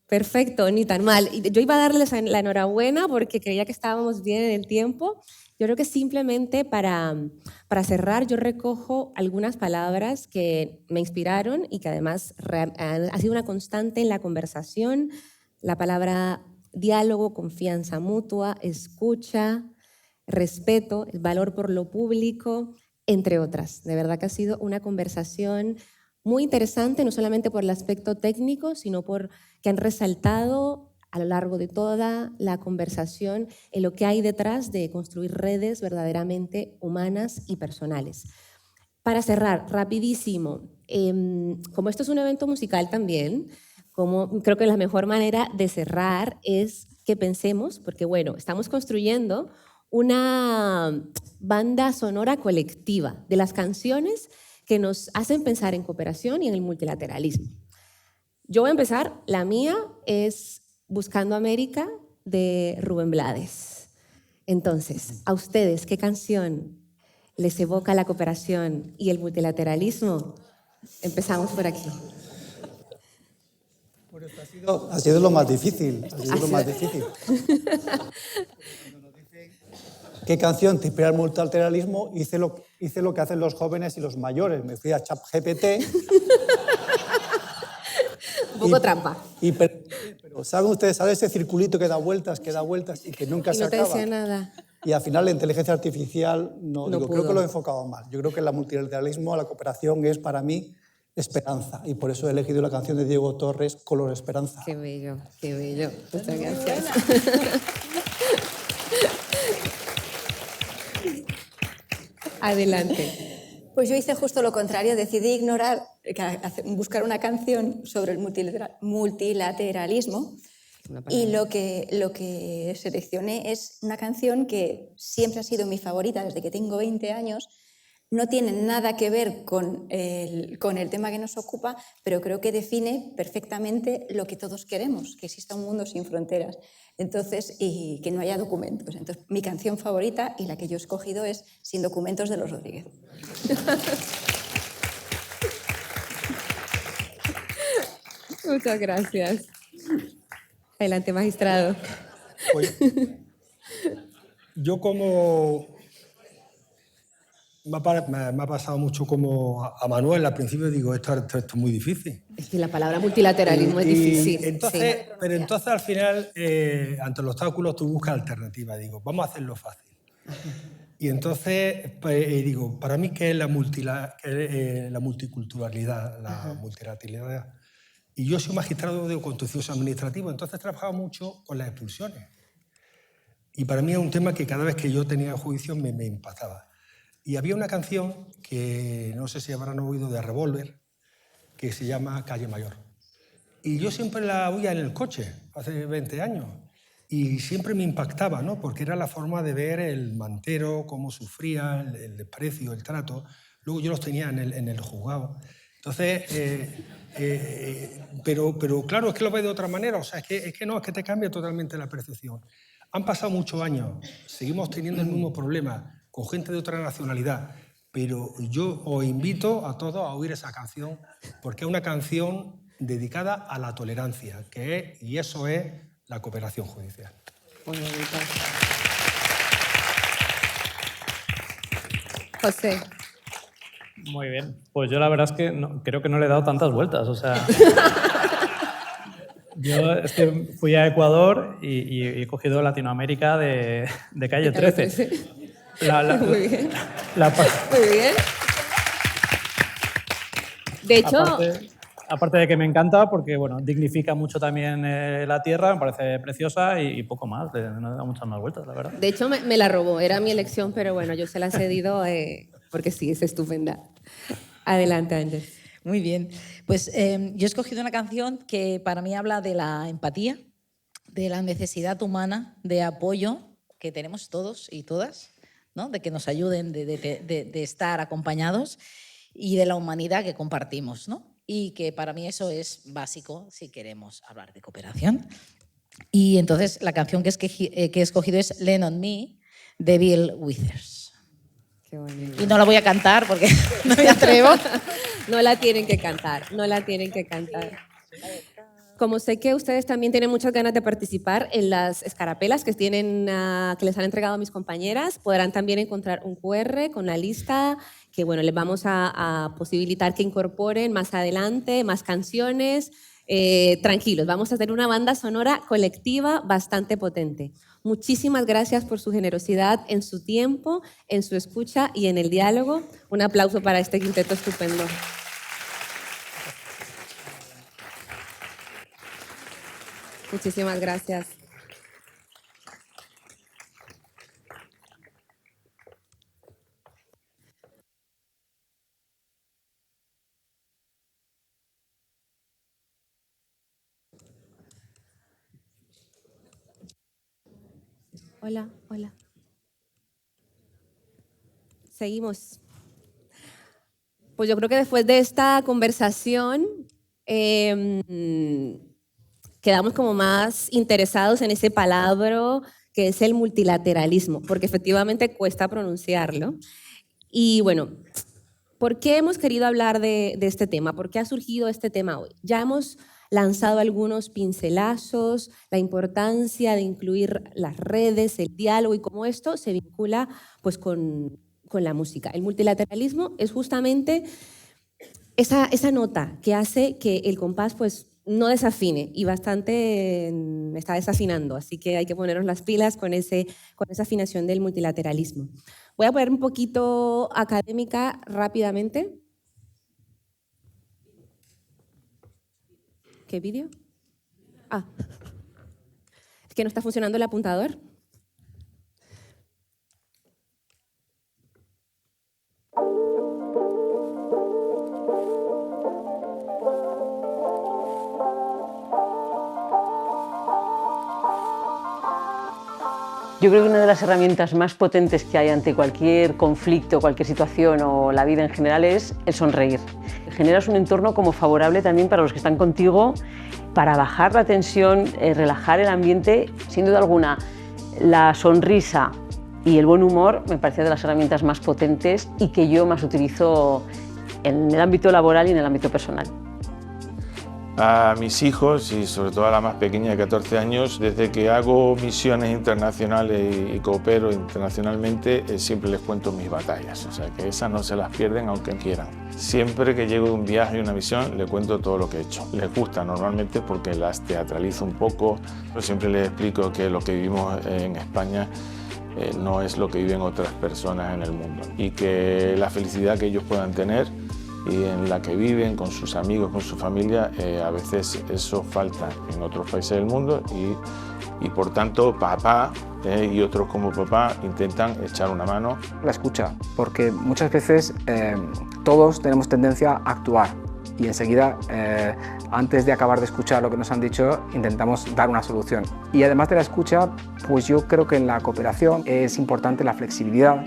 Perfecto, ni tan mal. Yo iba a darles la enhorabuena porque creía que estábamos bien en el tiempo. Yo creo que simplemente para cerrar yo recojo algunas palabras que me inspiraron y que además ha sido una constante en la conversación. La palabra diálogo, confianza mutua, escucha, respeto, el valor por lo público, entre otras. De verdad que ha sido una conversación muy interesante, no solamente por el aspecto técnico, sino por que han resaltado a lo largo de toda la conversación en lo que hay detrás de construir redes verdaderamente humanas y personales. Para cerrar, rapidísimo, como esto es un evento musical también, creo que la mejor manera de cerrar es que pensemos, porque bueno, estamos construyendo una banda sonora colectiva de las canciones que nos hacen pensar en cooperación y en el multilateralismo. Yo voy a empezar, la mía es Buscando América de Rubén Blades. Entonces, a ustedes, ¿qué canción les evoca la cooperación y el multilateralismo? Empezamos por aquí. Bueno, esto ha sido lo más difícil. Ha sido lo más difícil. ¿Qué canción te inspira el multilateralismo? Hice lo que hacen los jóvenes y los mayores. Me fui a ChatGPT. Un poco trampa. Pero ¿saben ustedes? ¿Saben ese circulito que da vueltas y que nunca se acaba? Y no te decía nada. Y al final la inteligencia artificial, creo que lo he enfocado mal. Yo creo que el multilateralismo, la cooperación es para mí esperanza. Y por eso he elegido la canción de Diego Torres, Color Esperanza. Qué bello, qué bello. Muchas gracias. Adelante. Pues yo hice justo lo contrario, decidí buscar una canción sobre el multilateralismo y lo que seleccioné es una canción que siempre ha sido mi favorita desde que tengo 20 años. No tiene nada que ver con el tema que nos ocupa, pero creo que define perfectamente lo que todos queremos, que exista un mundo sin fronteras. Entonces, y que no haya documentos. Entonces, mi canción favorita y la que yo he escogido es Sin documentos de Los Rodríguez. Muchas gracias. Adelante, magistrado. Pues, yo como... Me ha pasado mucho como a Manuel, al principio digo, esto es muy difícil. Es que la palabra multilateralismo es difícil. Entonces, sí. Pero entonces al final, ante los obstáculos, tú buscas alternativas. Digo, vamos a hacerlo fácil. Y entonces digo, para mí, ¿qué es la multiculturalidad, la multilateralidad? Y yo soy magistrado de contencioso administrativo, entonces trabajaba mucho con las expulsiones. Y para mí es un tema que cada vez que yo tenía juicio me impactaba. Y había una canción que no sé si habrán oído de Revolver, que se llama Calle Mayor. Y yo siempre la oía en el coche, hace 20 años, y siempre me impactaba, ¿no? Porque era la forma de ver el mantero, cómo sufría, el desprecio, el trato. Luego yo los tenía en el juzgado. Entonces, pero claro, es que lo ves de otra manera. O sea, es que te cambia totalmente la percepción. Han pasado muchos años, seguimos teniendo el mismo problema, con gente de otra nacionalidad, pero yo os invito a todos a oír esa canción, porque es una canción dedicada a la tolerancia, y eso es la cooperación judicial. Muy bonito. José. Muy bien. Pues yo la verdad es que creo que no le he dado tantas vueltas. O sea, yo fui a Ecuador y he cogido Latinoamérica de calle 13. Muy bien. Muy bien. De hecho... Aparte de que me encanta, porque bueno, dignifica mucho también la tierra, me parece preciosa y poco más, no he dado muchas más vueltas, la verdad. De hecho, me la robó, era mi elección, pero bueno, yo se la he cedido porque sí, es estupenda. Adelante, Ángel. Muy bien. Pues yo he escogido una canción que para mí habla de la empatía, de la necesidad humana de apoyo que tenemos todos y todas, ¿no? De que nos ayuden, de estar acompañados y de la humanidad que compartimos, ¿no? Y que para mí eso es básico si queremos hablar de cooperación. Y entonces la canción que he escogido es Lean on Me, de Bill Withers. Qué bonito. Y no la voy a cantar porque no me atrevo. No la tienen que cantar, no la tienen que cantar. Como sé que ustedes también tienen muchas ganas de participar en las escarapelas que les han entregado a mis compañeras, podrán también encontrar un QR con la lista que bueno, les vamos a posibilitar que incorporen más adelante, más canciones. Tranquilos, vamos a hacer una banda sonora colectiva bastante potente. Muchísimas gracias por su generosidad en su tiempo, en su escucha y en el diálogo. Un aplauso para este quinteto estupendo. Muchísimas gracias. Hola, hola. Seguimos. Pues yo creo que después de esta conversación quedamos como más interesados en ese palabra que es el multilateralismo, porque efectivamente cuesta pronunciarlo. Y bueno, ¿por qué hemos querido hablar de este tema? ¿Por qué ha surgido este tema hoy? Ya hemos lanzado algunos pincelazos, la importancia de incluir las redes, el diálogo y cómo esto se vincula pues, con la música. El multilateralismo es justamente esa nota que hace que el compás pues, no desafine y bastante está desafinando, así que hay que ponernos las pilas con esa afinación del multilateralismo. Voy a poner un poquito académica rápidamente. ¿Qué vídeo? Ah, es que no está funcionando el apuntador. Yo creo que una de las herramientas más potentes que hay ante cualquier conflicto, cualquier situación o la vida en general es el sonreír. Generas un entorno como favorable también para los que están contigo, para bajar la tensión, relajar el ambiente. Sin duda alguna, la sonrisa y el buen humor me parece de las herramientas más potentes y que yo más utilizo en el ámbito laboral y en el ámbito personal. A mis hijos y sobre todo a la más pequeña de 14 años, desde que hago misiones internacionales y coopero internacionalmente, siempre les cuento mis batallas, o sea que esas no se las pierden aunque quieran. Siempre que llego de un viaje y una misión, le cuento todo lo que he hecho. Les gusta normalmente porque las teatralizo un poco, pero siempre les explico que lo que vivimos en España no es lo que viven otras personas en el mundo y que la felicidad que ellos puedan tener y en la que viven con sus amigos, con su familia, a veces eso falta en otros países del mundo y por tanto papá y otros como papá intentan echar una mano. La escucha, porque muchas veces todos tenemos tendencia a actuar y enseguida, antes de acabar de escuchar lo que nos han dicho, intentamos dar una solución. Y además de la escucha, pues yo creo que en la cooperación es importante la flexibilidad,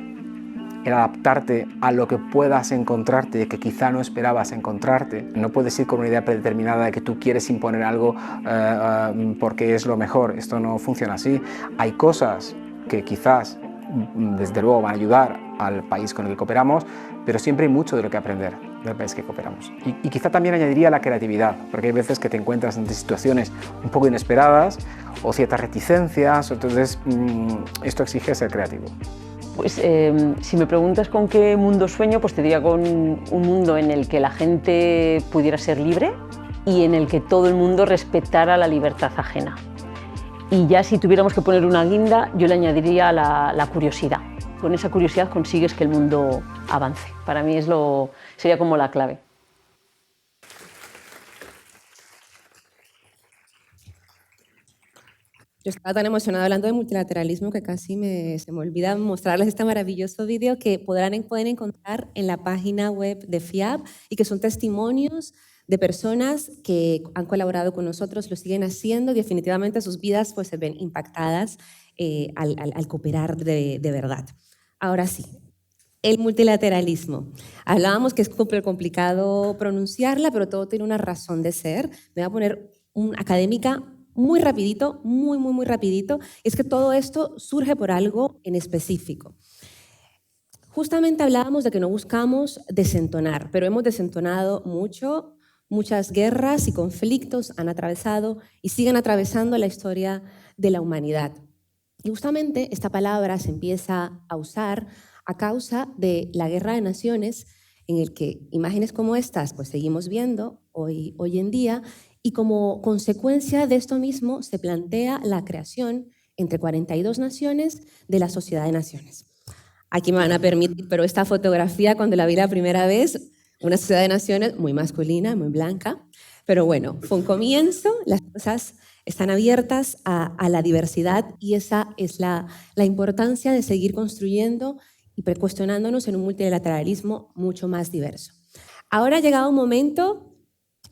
el adaptarte a lo que puedas encontrarte, que quizá no esperabas encontrarte. No puedes ir con una idea predeterminada de que tú quieres imponer algo porque es lo mejor. Esto no funciona así. Hay cosas que quizás, desde luego, van a ayudar al país con el que cooperamos, pero siempre hay mucho de lo que aprender del país que cooperamos. Y quizá también añadiría la creatividad, porque hay veces que te encuentras en situaciones un poco inesperadas o ciertas reticencias, entonces esto exige ser creativo. Pues si me preguntas con qué mundo sueño, pues te diría con un mundo en el que la gente pudiera ser libre y en el que todo el mundo respetara la libertad ajena. Y ya si tuviéramos que poner una guinda, yo le añadiría la curiosidad. Con esa curiosidad consigues que el mundo avance. Para mí sería como la clave. Yo estaba tan emocionada hablando de multilateralismo que casi se me olvida mostrarles este maravilloso vídeo que pueden encontrar en la página web de FIAB y que son testimonios de personas que han colaborado con nosotros, lo siguen haciendo y definitivamente sus vidas pues, se ven impactadas al cooperar de verdad. Ahora sí, el multilateralismo. Hablábamos que es súper complicado pronunciarla, pero todo tiene una razón de ser. Me voy a poner académica muy rapidito, muy rapidito. Es que todo esto surge por algo en específico. Justamente hablábamos de que no buscamos desentonar, pero hemos desentonado mucho. Muchas guerras y conflictos han atravesado y siguen atravesando la historia de la humanidad. Y justamente esta palabra se empieza a usar a causa de la guerra de naciones, en el que imágenes como estas pues seguimos viendo hoy en día, y como consecuencia de esto mismo se plantea la creación entre 42 naciones de la Sociedad de Naciones. Aquí me van a permitir, pero esta fotografía cuando la vi la primera vez, una Sociedad de Naciones muy masculina, muy blanca, pero bueno, fue un comienzo, las cosas están abiertas a la diversidad y esa es la importancia de seguir construyendo y cuestionándonos en un multilateralismo mucho más diverso. Ahora ha llegado un momento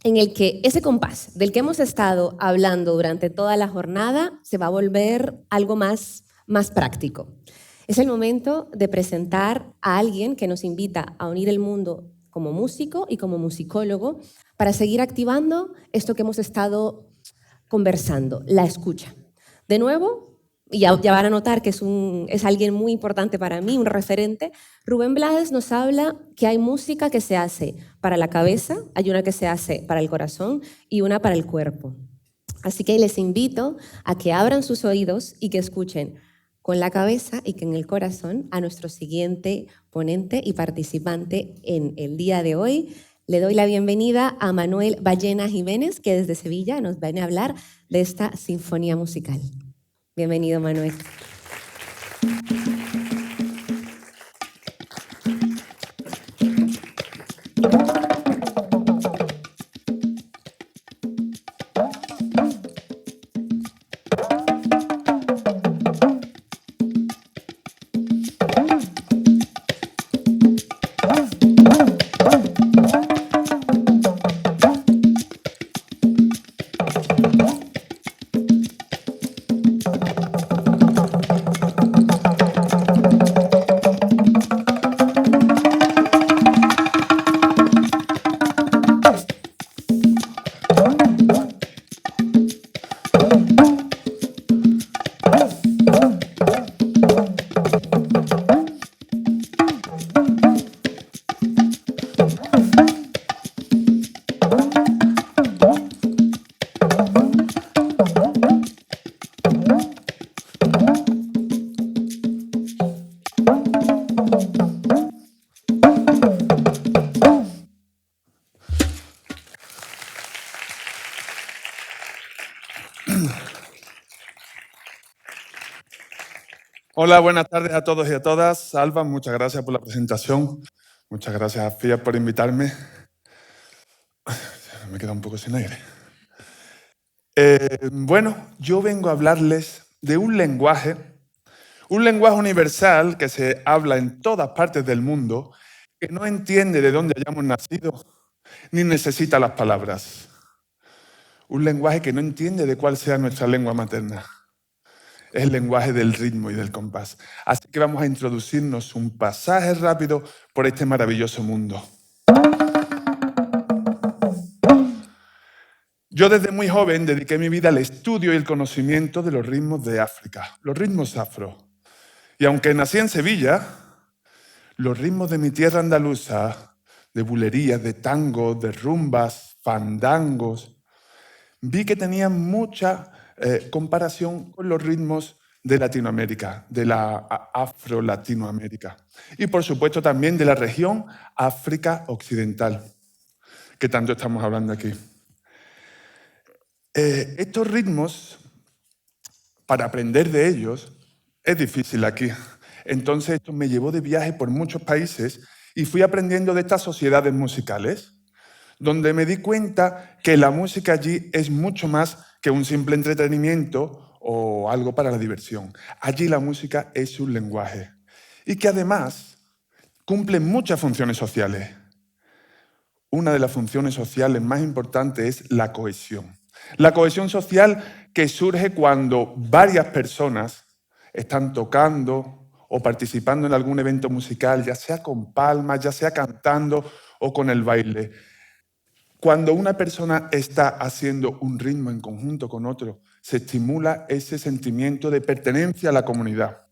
en el que ese compás del que hemos estado hablando durante toda la jornada se va a volver algo más práctico. Es el momento de presentar a alguien que nos invita a unir el mundo como músico y como musicólogo para seguir activando esto que hemos estado conversando, la escucha. De nuevo, y ya van a notar que es alguien muy importante para mí, un referente, Rubén Blades nos habla que hay música que se hace para la cabeza, hay una que se hace para el corazón y una para el cuerpo. Así que les invito a que abran sus oídos y que escuchen con la cabeza y que en el corazón a nuestro siguiente ponente y participante en el día de hoy. Le doy la bienvenida a Manuel Ballena Jiménez, que desde Sevilla nos viene a hablar de esta sinfonía musical. Bienvenido, Manuel. Hola, buenas tardes a todos y a todas. Alba, muchas gracias por la presentación. Muchas gracias a FIAB por invitarme. Me queda un poco sin aire. Bueno, yo vengo a hablarles de un lenguaje universal que se habla en todas partes del mundo, que no entiende de dónde hayamos nacido, ni necesita las palabras. Un lenguaje que no entiende de cuál sea nuestra lengua materna. Es el lenguaje del ritmo y del compás. Así que vamos a introducirnos un pasaje rápido por este maravilloso mundo. Yo desde muy joven dediqué mi vida al estudio y el conocimiento de los ritmos de África, los ritmos afro. Y aunque nací en Sevilla, los ritmos de mi tierra andaluza, de bulerías, de tango, de rumbas, fandangos, vi que tenían mucha comparación con los ritmos de Latinoamérica, de la Afro-Latinoamérica. Y por supuesto también de la región África Occidental, que tanto estamos hablando aquí. Estos ritmos, para aprender de ellos, es difícil aquí. Entonces esto me llevó de viaje por muchos países y fui aprendiendo de estas sociedades musicales, donde me di cuenta que la música allí es mucho más que un simple entretenimiento o algo para la diversión. Allí la música es un lenguaje y que además cumple muchas funciones sociales. Una de las funciones sociales más importantes es la cohesión. La cohesión social que surge cuando varias personas están tocando o participando en algún evento musical, ya sea con palmas, ya sea cantando o con el baile. Cuando una persona está haciendo un ritmo en conjunto con otro, se estimula ese sentimiento de pertenencia a la comunidad.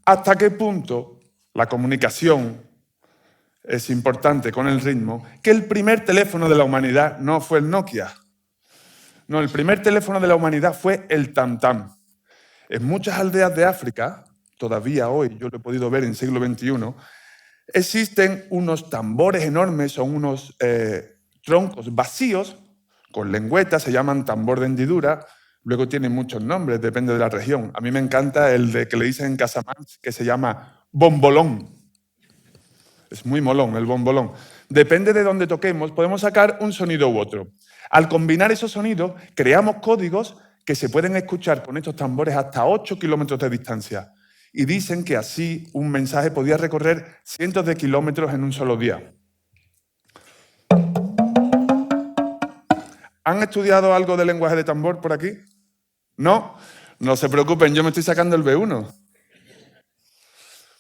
¿Hasta qué punto la comunicación es importante con el ritmo? Que el primer teléfono de la humanidad no fue el Nokia. No, el primer teléfono de la humanidad fue el tam-tam. En muchas aldeas de África, todavía hoy, yo lo he podido ver en el siglo XXI, existen unos tambores enormes, son unos troncos vacíos, con lengüetas, se llaman tambor de hendidura, luego tienen muchos nombres, depende de la región. A mí me encanta el de que le dicen en Casamance, que se llama bombolón. Es muy molón el bombolón. Depende de dónde toquemos, podemos sacar un sonido u otro. Al combinar esos sonidos, creamos códigos que se pueden escuchar con estos tambores hasta 8 kilómetros de distancia. Y dicen que así un mensaje podía recorrer cientos de kilómetros en un solo día. ¿Han estudiado algo de lenguaje de tambor por aquí? ¿No? No se preocupen, yo me estoy sacando el B1.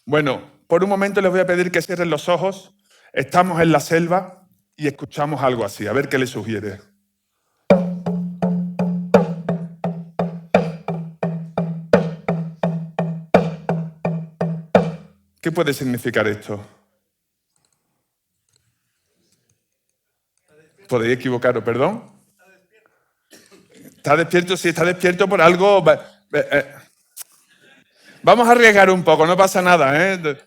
Bueno, por un momento les voy a pedir que cierren los ojos. Estamos en la selva y escuchamos algo así. A ver qué les sugiere. ¿Qué puede significar esto? ¿Podéis equivocaros, perdón? ¿Está despierto? Sí, está despierto por algo. Vamos a arriesgar un poco, no pasa nada, ¿eh?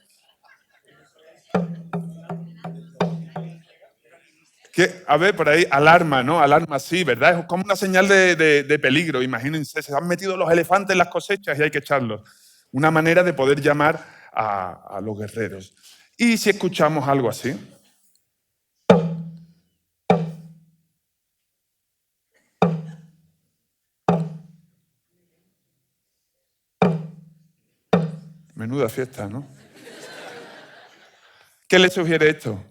A ver, por ahí, alarma, ¿no? Alarma, sí, ¿verdad? Es como una señal de peligro. Imagínense, se han metido los elefantes en las cosechas y hay que echarlos. Una manera de poder llamar a los guerreros. ¿Y si escuchamos algo así? Menuda fiesta, ¿no? ¿Qué le sugiere esto?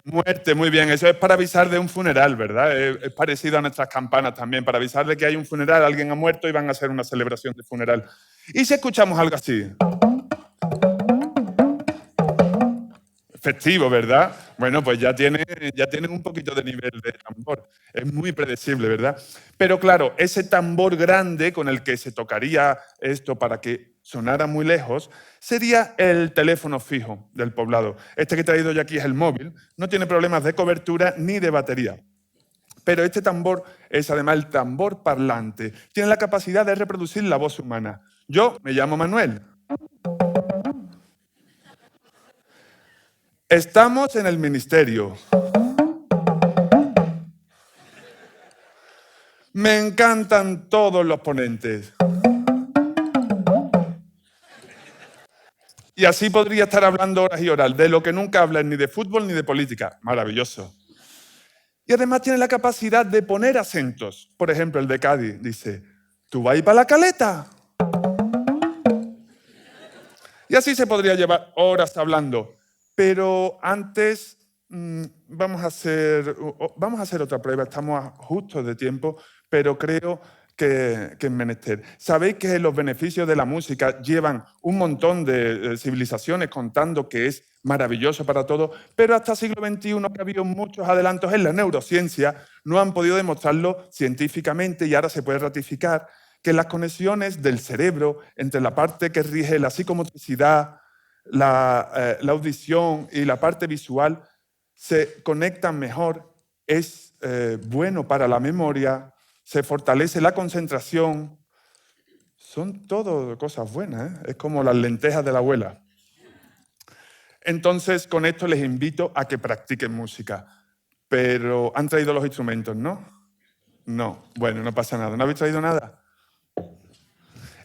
Muerte, muy bien. Eso es para avisar de un funeral, ¿verdad? Es parecido a nuestras campanas también, para avisar de que hay un funeral, alguien ha muerto y van a hacer una celebración de funeral. ¿Y si escuchamos algo así? Festivo, ¿verdad? Bueno, pues ya tienen un poquito de nivel de tambor. Es muy predecible, ¿verdad? Pero claro, ese tambor grande con el que se tocaría esto para que sonara muy lejos sería el teléfono fijo del poblado. Este que he traído yo aquí es el móvil. No tiene problemas de cobertura ni de batería. Pero este tambor es además el tambor parlante. Tiene la capacidad de reproducir la voz humana. Yo me llamo Manuel. Estamos en el ministerio. Me encantan todos los ponentes. Y así podría estar hablando horas y horas de lo que nunca hablan ni de fútbol ni de política. Maravilloso. Y además tiene la capacidad de poner acentos. Por ejemplo, el de Cádiz dice, ¿tú vas a ir para la Caleta? Y así se podría llevar horas hablando. Pero antes vamos a hacer otra prueba. Estamos justos de tiempo, pero creo que es menester. Sabéis que los beneficios de la música llevan un montón de civilizaciones contando que es maravilloso para todos, pero hasta el siglo XXI, que ha habido muchos adelantos en la neurociencia, no han podido demostrarlo científicamente y ahora se puede ratificar que las conexiones del cerebro entre la parte que rige la psicomotricidad, la audición y la parte visual se conectan mejor, es bueno para la memoria, se fortalece la concentración. Son todo cosas buenas, ¿eh? Es como las lentejas de la abuela. Entonces, con esto les invito a que practiquen música. Pero han traído los instrumentos, ¿no? No. Bueno, no pasa nada. ¿No habéis traído nada?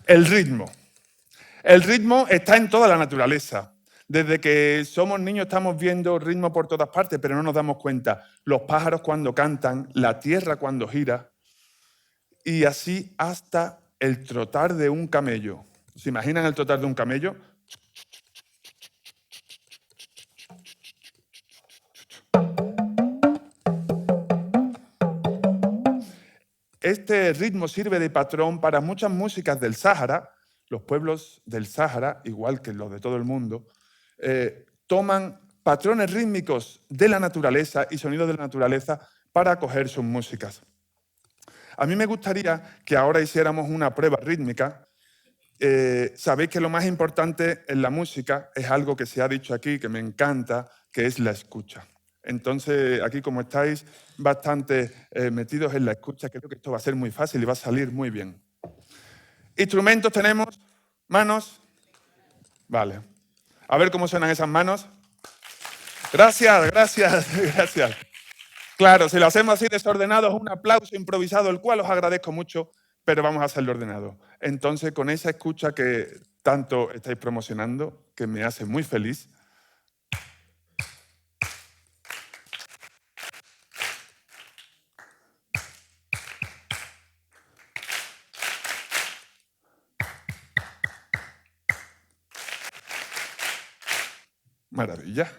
El ritmo. El ritmo está en toda la naturaleza. Desde que somos niños estamos viendo ritmo por todas partes, pero no nos damos cuenta. Los pájaros cuando cantan, la tierra cuando gira, y así hasta el trotar de un camello. ¿Se imaginan el trotar de un camello? Este ritmo sirve de patrón para muchas músicas del Sáhara. Los pueblos del Sáhara, igual que los de todo el mundo, toman patrones rítmicos de la naturaleza y sonidos de la naturaleza para acoger sus músicas. A mí me gustaría que ahora hiciéramos una prueba rítmica. Sabéis que lo más importante en la música es algo que se ha dicho aquí, que me encanta, que es la escucha. Entonces, aquí como estáis bastante metidos en la escucha, creo que esto va a ser muy fácil y va a salir muy bien. ¿Instrumentos tenemos? ¿Manos? Vale. A ver cómo suenan esas manos. Gracias, gracias, gracias. Claro, si lo hacemos así desordenado, es un aplauso improvisado, el cual os agradezco mucho, pero vamos a hacerlo ordenado. Entonces, con esa escucha que tanto estáis promocionando, que me hace muy feliz, maravilla.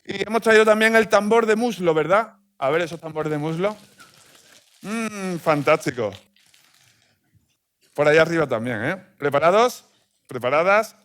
Y hemos traído también el tambor de muslo, ¿verdad? A ver esos tambores de muslo. Fantástico. Por ahí arriba también, ¿eh? ¿Preparados? ¿Preparadas?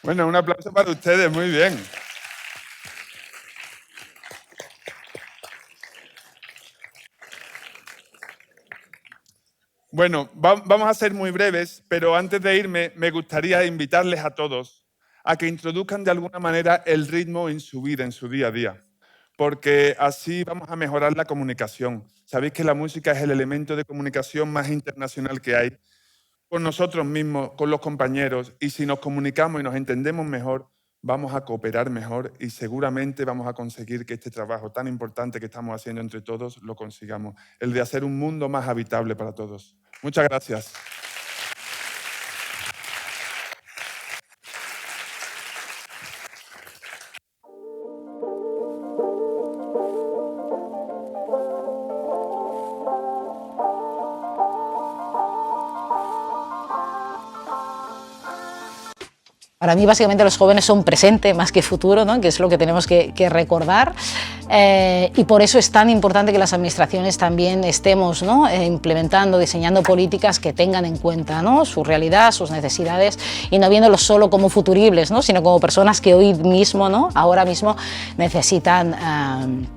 Bueno, un aplauso para ustedes, muy bien. Bueno, vamos a ser muy breves, pero antes de irme me gustaría invitarles a todos a que introduzcan de alguna manera el ritmo en su vida, en su día a día, porque así vamos a mejorar la comunicación. Sabéis que la música es el elemento de comunicación más internacional que hay, con nosotros mismos, con los compañeros, y si nos comunicamos y nos entendemos mejor, vamos a cooperar mejor y seguramente vamos a conseguir que este trabajo tan importante que estamos haciendo entre todos lo consigamos, el de hacer un mundo más habitable para todos. Muchas gracias. Para mí, básicamente, los jóvenes son presente más que futuro, ¿no? Que es lo que tenemos que recordar. Y por eso es tan importante que las administraciones también estemos, ¿no? Implementando, diseñando políticas que tengan en cuenta, ¿no? Su realidad, sus necesidades, y no viéndolos solo como futuribles, ¿no? Sino como personas que hoy mismo, ¿no? Ahora mismo necesitan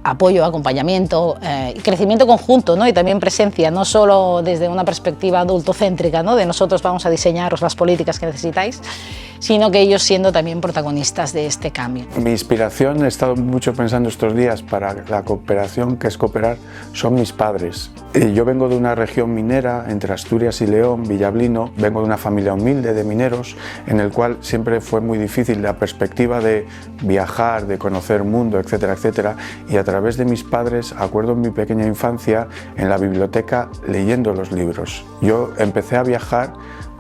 apoyo, acompañamiento y crecimiento conjunto, ¿no? Y también presencia, no solo desde una perspectiva adultocéntrica, ¿no? De nosotros vamos a diseñaros las políticas que necesitáis, sino que ellos siendo también protagonistas de este cambio. Mi inspiración, he estado mucho pensando estos días para la cooperación, que es cooperar, son mis padres. Yo vengo de una región minera, entre Asturias y León, Villablino, vengo de una familia humilde de mineros, en el cual siempre fue muy difícil la perspectiva de viajar, de conocer el mundo, etcétera, etcétera, y a través de mis padres, acuerdo en mi pequeña infancia, en la biblioteca leyendo los libros. Yo empecé a viajar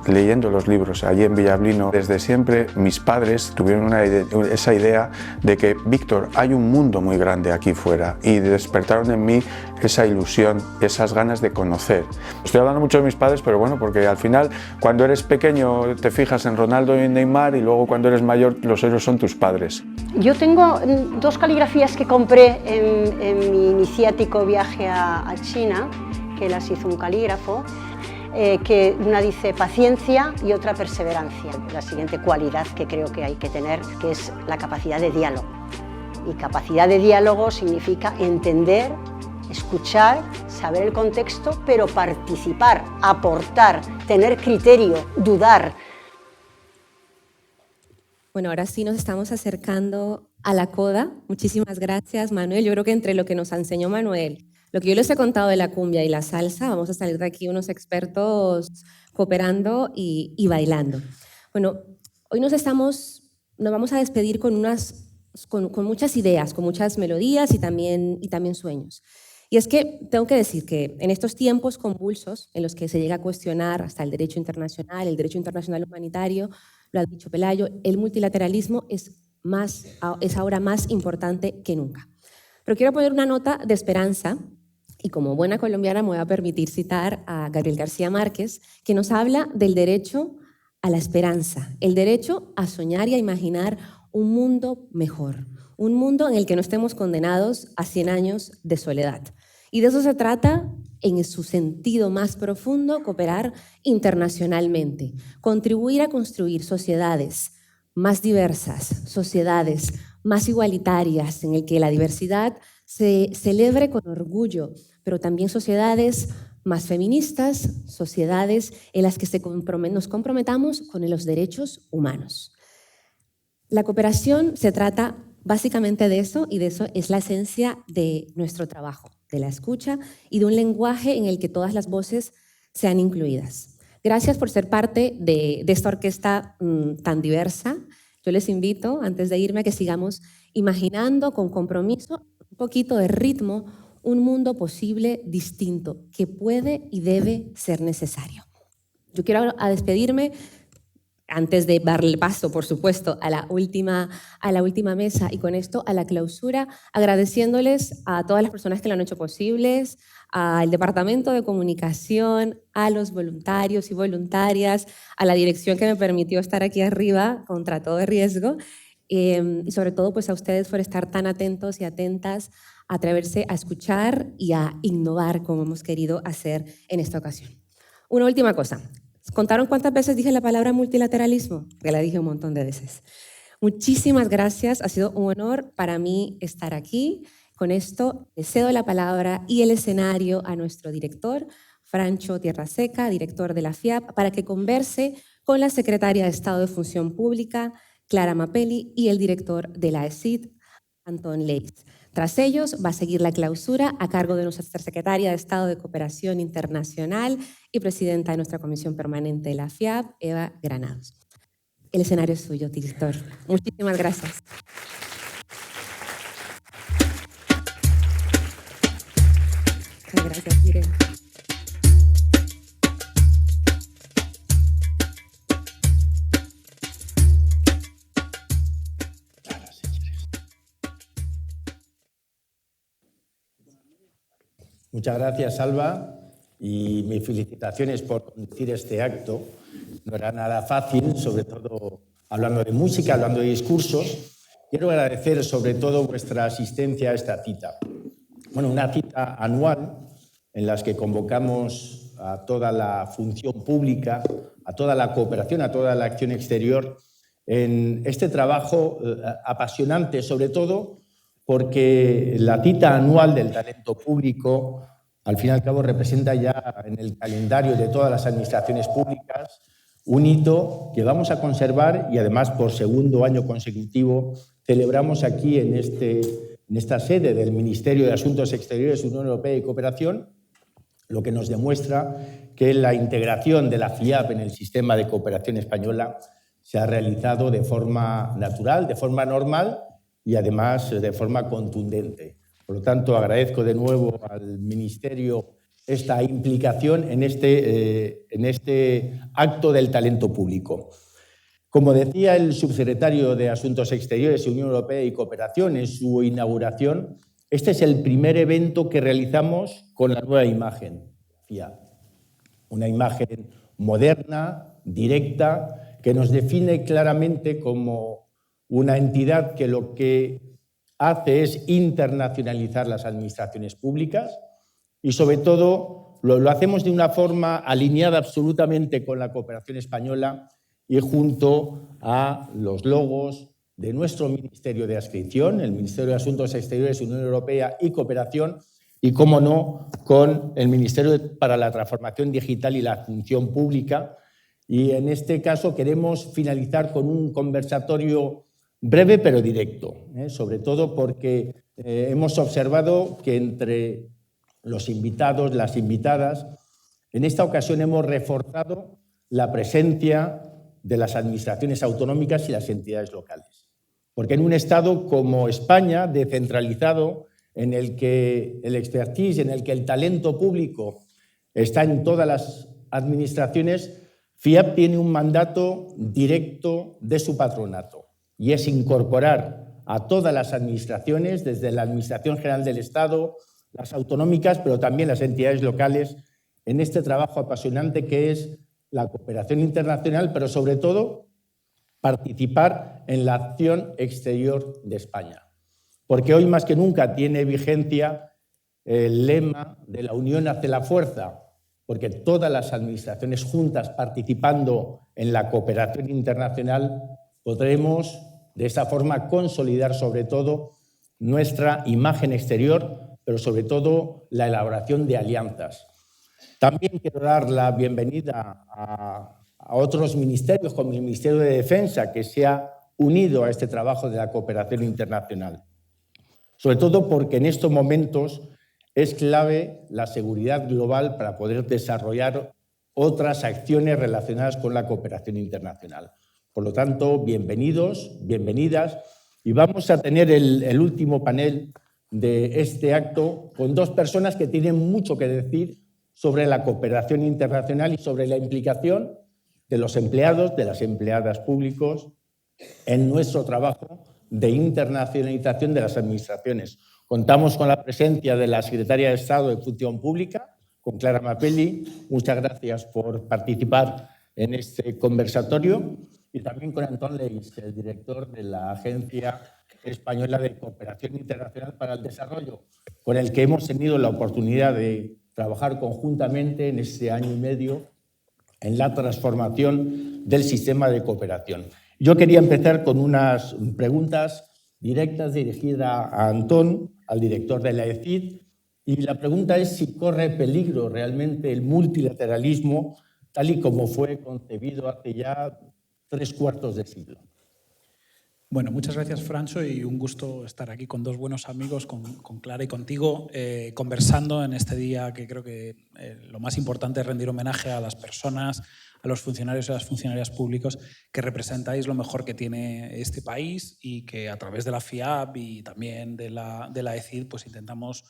leyendo los libros allí en Villablino. Desde siempre mis padres tuvieron esa idea de que, Víctor, hay un mundo muy grande aquí fuera, y despertaron en mí esa ilusión, esas ganas de conocer. Estoy hablando mucho de mis padres, pero bueno, porque al final cuando eres pequeño te fijas en Ronaldo y en Neymar, y luego cuando eres mayor los héroes son tus padres. Yo tengo 2 caligrafías que compré en mi iniciático viaje a China, que las hizo un calígrafo, que una dice paciencia y otra perseverancia. La siguiente cualidad que creo que hay que tener, que es la capacidad de diálogo. Y capacidad de diálogo significa entender, escuchar, saber el contexto, pero participar, aportar, tener criterio, dudar. Bueno, ahora sí nos estamos acercando a la coda. Muchísimas gracias, Manuel. Yo creo que entre lo que nos enseñó Manuel, lo que yo les he contado de la cumbia y la salsa, vamos a salir de aquí unos expertos cooperando y bailando. Bueno, hoy nos vamos a despedir con muchas ideas, con muchas melodías y también sueños. Y es que tengo que decir que en estos tiempos convulsos en los que se llega a cuestionar hasta el derecho internacional humanitario, lo ha dicho Pelayo, el multilateralismo es ahora más importante que nunca. Pero quiero poner una nota de esperanza, y como buena colombiana me voy a permitir citar a Gabriel García Márquez, que nos habla del derecho a la esperanza, el derecho a soñar y a imaginar un mundo mejor, un mundo en el que no estemos condenados a 100 años de soledad. Y de eso se trata, en su sentido más profundo, cooperar internacionalmente, contribuir a construir sociedades más diversas, sociedades más igualitarias, en el que la diversidad se celebre con orgullo, pero también sociedades más feministas, sociedades en las que nos comprometamos con los derechos humanos. La cooperación se trata básicamente de eso, y de eso es la esencia de nuestro trabajo, de la escucha y de un lenguaje en el que todas las voces sean incluidas. Gracias por ser parte de esta orquesta tan diversa. Yo les invito, antes de irme, a que sigamos imaginando con compromiso, un poquito de ritmo, un mundo posible distinto, que puede y debe ser necesario. Yo quiero despedirme, antes de darle paso, por supuesto, a la última mesa, y con esto a la clausura, agradeciéndoles a todas las personas que lo han hecho posibles, al Departamento de Comunicación, a los voluntarios y voluntarias, a la dirección que me permitió estar aquí arriba contra todo riesgo, y sobre todo pues a ustedes por estar tan atentos y atentas, a atreverse a escuchar y a innovar como hemos querido hacer en esta ocasión. Una última cosa. ¿Contaron cuántas veces dije la palabra multilateralismo? Que la dije un montón de veces. Muchísimas gracias. Ha sido un honor para mí estar aquí. Con esto le cedo la palabra y el escenario a nuestro director, Francho Tierraseca, director de la FIAP, para que converse con la secretaria de Estado de Función Pública, Clara Mapelli, y el director de la ESID, Antón Leis. Tras ellos va a seguir la clausura a cargo de nuestra secretaria de Estado de Cooperación Internacional y presidenta de nuestra Comisión Permanente de la FIAP, Eva Granados. El escenario es suyo, director. Muchísimas gracias. Muchas gracias, Irene. Muchas gracias, Alba, y mis felicitaciones por conducir este acto. No era nada fácil, sobre todo hablando de música, hablando de discursos. Quiero agradecer sobre todo vuestra asistencia a esta cita. Bueno, una cita anual en la que convocamos a toda la función pública, a toda la cooperación, a toda la acción exterior en este trabajo apasionante, sobre todo porque la cita anual del talento público, al fin y al cabo, representa ya en el calendario de todas las administraciones públicas Un hito que vamos a conservar y además por segundo año consecutivo celebramos aquí en esta sede del Ministerio de Asuntos Exteriores, Unión Europea y Cooperación, lo que nos demuestra que la integración de la FIAP en el sistema de cooperación española se ha realizado de forma natural, de forma normal y además de forma contundente. Por lo tanto, agradezco de nuevo al Ministerio esta implicación en este acto del talento público. Como decía el subsecretario de Asuntos Exteriores, Unión Europea y Cooperación en su inauguración, este es el primer evento que realizamos con la nueva imagen FIAP. Una imagen moderna, directa, que nos define claramente como una entidad que lo que hace es internacionalizar las administraciones públicas y, sobre todo, lo hacemos de una forma alineada absolutamente con la cooperación española y junto a los logos de nuestro Ministerio de Adscripción, el Ministerio de Asuntos Exteriores, Unión Europea y Cooperación, y, cómo no, con el Ministerio para la Transformación Digital y la Función Pública. Y en este caso queremos finalizar con un conversatorio breve pero directo, sobre todo porque hemos observado que entre los invitados, las invitadas, en esta ocasión hemos reforzado la presencia de las administraciones autonómicas y las entidades locales. Porque en un Estado como España, descentralizado, en el que el expertise, en el que el talento público está en todas las administraciones, FIAP tiene un mandato directo de su patronato y es incorporar a todas las administraciones, desde la Administración General del Estado, las autonómicas, pero también las entidades locales, en este trabajo apasionante que es la cooperación internacional, pero sobre todo participar en la acción exterior de España. Porque hoy más que nunca tiene vigencia el lema de la unión hace la fuerza, porque todas las administraciones juntas participando en la cooperación internacional podremos de esa forma consolidar sobre todo nuestra imagen exterior, pero sobre todo la elaboración de alianzas. También quiero dar la bienvenida a otros ministerios, como el Ministerio de Defensa, que se ha unido a este trabajo de la cooperación internacional. Sobre todo porque en estos momentos es clave la seguridad global para poder desarrollar otras acciones relacionadas con la cooperación internacional. Por lo tanto, bienvenidos, bienvenidas, y vamos a tener el último panel de este acto con dos personas que tienen mucho que decir sobre la cooperación internacional y sobre la implicación de los empleados, de las empleadas públicos en nuestro trabajo de internacionalización de las administraciones. Contamos con la presencia de la Secretaria de Estado de Función Pública, con Clara Mapelli. Muchas gracias por participar en este conversatorio. Y también con Antón Leis, el director de la Agencia Española de Cooperación Internacional para el Desarrollo, con el que hemos tenido la oportunidad de trabajar conjuntamente en este año y medio en la transformación del sistema de cooperación. Yo quería empezar con unas preguntas directas dirigidas a Antón, al director de la ECID, y la pregunta es si corre peligro realmente el multilateralismo tal y como fue concebido hace ya 3/4 de siglo. Bueno, muchas gracias, Francho, y un gusto estar aquí con dos buenos amigos, con Clara y contigo, conversando en este día que creo que lo más importante es rendir homenaje a las personas, a los funcionarios y a las funcionarias públicos que representáis lo mejor que tiene este país y que a través de la FIAP y también de la ECID pues intentamos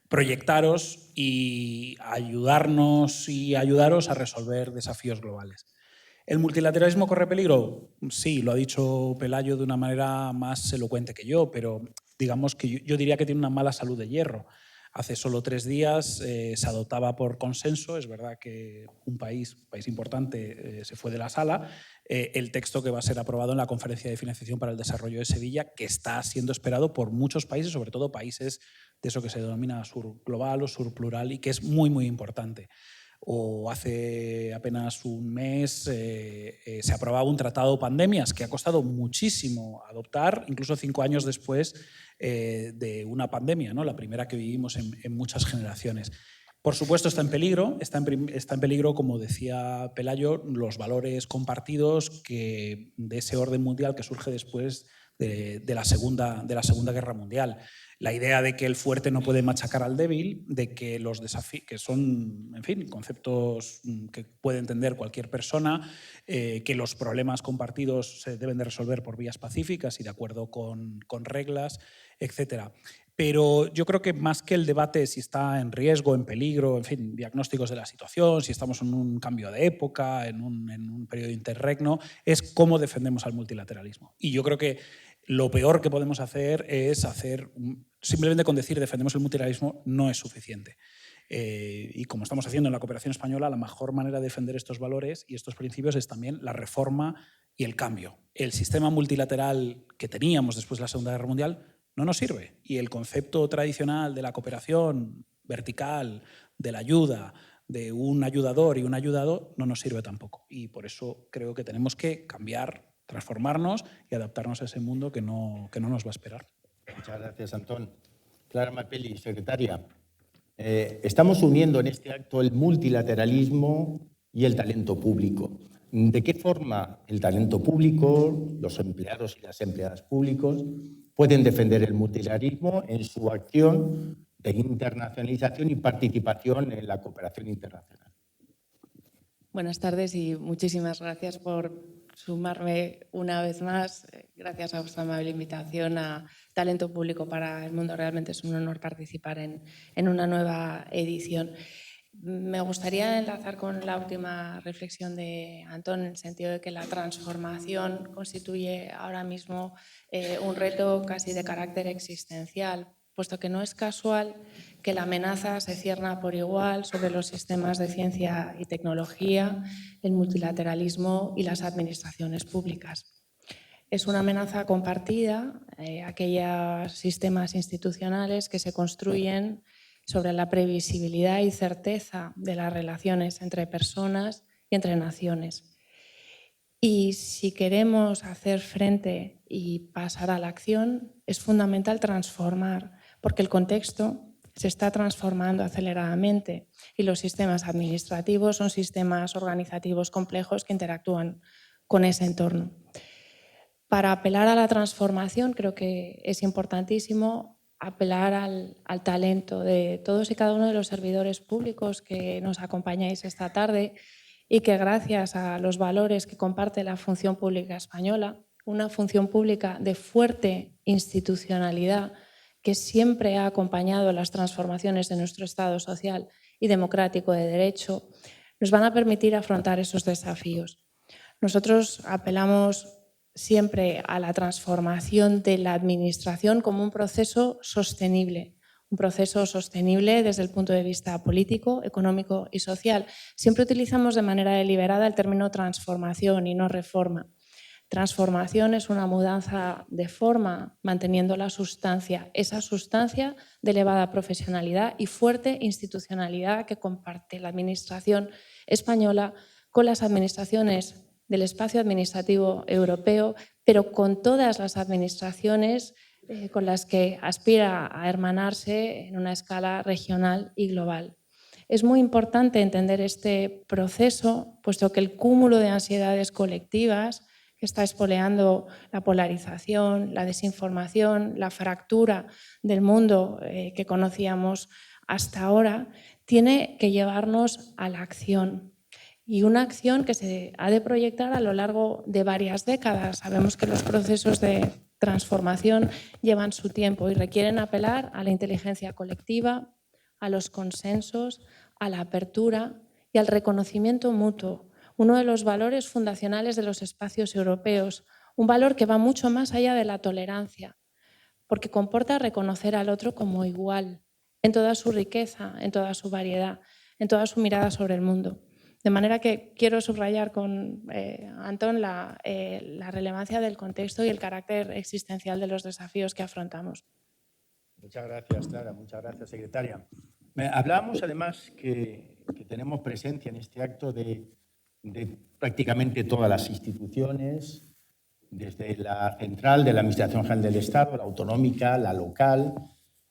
proyectaros y ayudarnos y ayudaros a resolver desafíos globales. ¿El multilateralismo corre peligro? Sí, lo ha dicho Pelayo de una manera más elocuente que yo, pero digamos que yo diría que tiene una mala salud de hierro. Hace solo 3 días se adoptaba por consenso, es verdad que un país importante se fue de la sala, el texto que va a ser aprobado en la Conferencia de Financiación para el Desarrollo de Sevilla, que está siendo esperado por muchos países, sobre todo países de eso que se denomina sur global o sur plural, y que es muy, muy importante. O hace apenas un mes se aprobaba un tratado de pandemias que ha costado muchísimo adoptar, incluso 5 años después de una pandemia, ¿no? La primera que vivimos en muchas generaciones. Por supuesto está en peligro, está en peligro, como decía Pelayo, los valores compartidos de ese orden mundial que surge después de la Segunda Guerra Mundial. La idea de que el fuerte no puede machacar al débil, de que los desafíos, que son, en fin, conceptos que puede entender cualquier persona, que los problemas compartidos se deben de resolver por vías pacíficas y de acuerdo con reglas, etc. Pero yo creo que más que el debate si está en riesgo, en peligro, en fin, diagnósticos de la situación, si estamos en un cambio de época, en un periodo de interregno, es cómo defendemos al multilateralismo. Y yo creo que lo peor que podemos hacer es simplemente con decir defendemos el multilateralismo no es suficiente. Y como estamos haciendo en la cooperación española, la mejor manera de defender estos valores y estos principios es también la reforma y el cambio. El sistema multilateral que teníamos después de la Segunda Guerra Mundial no nos sirve. Y el concepto tradicional de la cooperación vertical, de la ayuda, de un ayudador y un ayudado, no nos sirve tampoco. Y por eso creo que tenemos que cambiar, transformarnos y adaptarnos a ese mundo que no nos va a esperar. Muchas gracias, Antón. Clara Mapelli, secretaria. Estamos uniendo en este acto el multilateralismo y el talento público. ¿De qué forma el talento público, los empleados y las empleadas públicos pueden defender el multilateralismo en su acción de internacionalización y participación en la cooperación internacional? Buenas tardes y muchísimas gracias por sumarme una vez más. Gracias a vuestra amable invitación a Talento Público para el Mundo. Realmente es un honor participar en una nueva edición. Me gustaría enlazar con la última reflexión de Antón, en el sentido de que la transformación constituye ahora mismo un reto casi de carácter existencial, puesto que no es casual que la amenaza se cierna por igual sobre los sistemas de ciencia y tecnología, el multilateralismo y las administraciones públicas. Es una amenaza compartida, aquellos sistemas institucionales que se construyen sobre la previsibilidad y certeza de las relaciones entre personas y entre naciones. Y si queremos hacer frente y pasar a la acción, es fundamental transformar, porque el contexto se está transformando aceleradamente y los sistemas administrativos son sistemas organizativos complejos que interactúan con ese entorno. Para apelar a la transformación, creo que es importantísimo apelar al talento de todos y cada uno de los servidores públicos que nos acompañáis esta tarde y que gracias a los valores que comparte la función pública española, una función pública de fuerte institucionalidad que siempre ha acompañado las transformaciones de nuestro Estado social y democrático de derecho, nos van a permitir afrontar esos desafíos. Nosotros apelamos siempre a la transformación de la administración como un proceso sostenible desde el punto de vista político, económico y social. Siempre utilizamos de manera deliberada el término transformación y no reforma. Transformación es una mudanza de forma, manteniendo la sustancia, esa sustancia de elevada profesionalidad y fuerte institucionalidad que comparte la Administración española con las administraciones del espacio administrativo europeo, pero con todas las administraciones con las que aspira a hermanarse en una escala regional y global. Es muy importante entender este proceso, puesto que el cúmulo de ansiedades colectivas que está espoleando la polarización, la desinformación, la fractura del mundo que conocíamos hasta ahora, tiene que llevarnos a la acción. Y una acción que se ha de proyectar a lo largo de varias décadas. Sabemos que los procesos de transformación llevan su tiempo y requieren apelar a la inteligencia colectiva, a los consensos, a la apertura y al reconocimiento mutuo, uno de los valores fundacionales de los espacios europeos, un valor que va mucho más allá de la tolerancia, porque comporta reconocer al otro como igual, en toda su riqueza, en toda su variedad, en toda su mirada sobre el mundo. De manera que quiero subrayar con Antón la relevancia del contexto y el carácter existencial de los desafíos que afrontamos. Muchas gracias, Clara. Muchas gracias, secretaria. Hablábamos además que tenemos presencia en este acto de prácticamente todas las instituciones, desde la central de la Administración General del Estado, la autonómica, la local,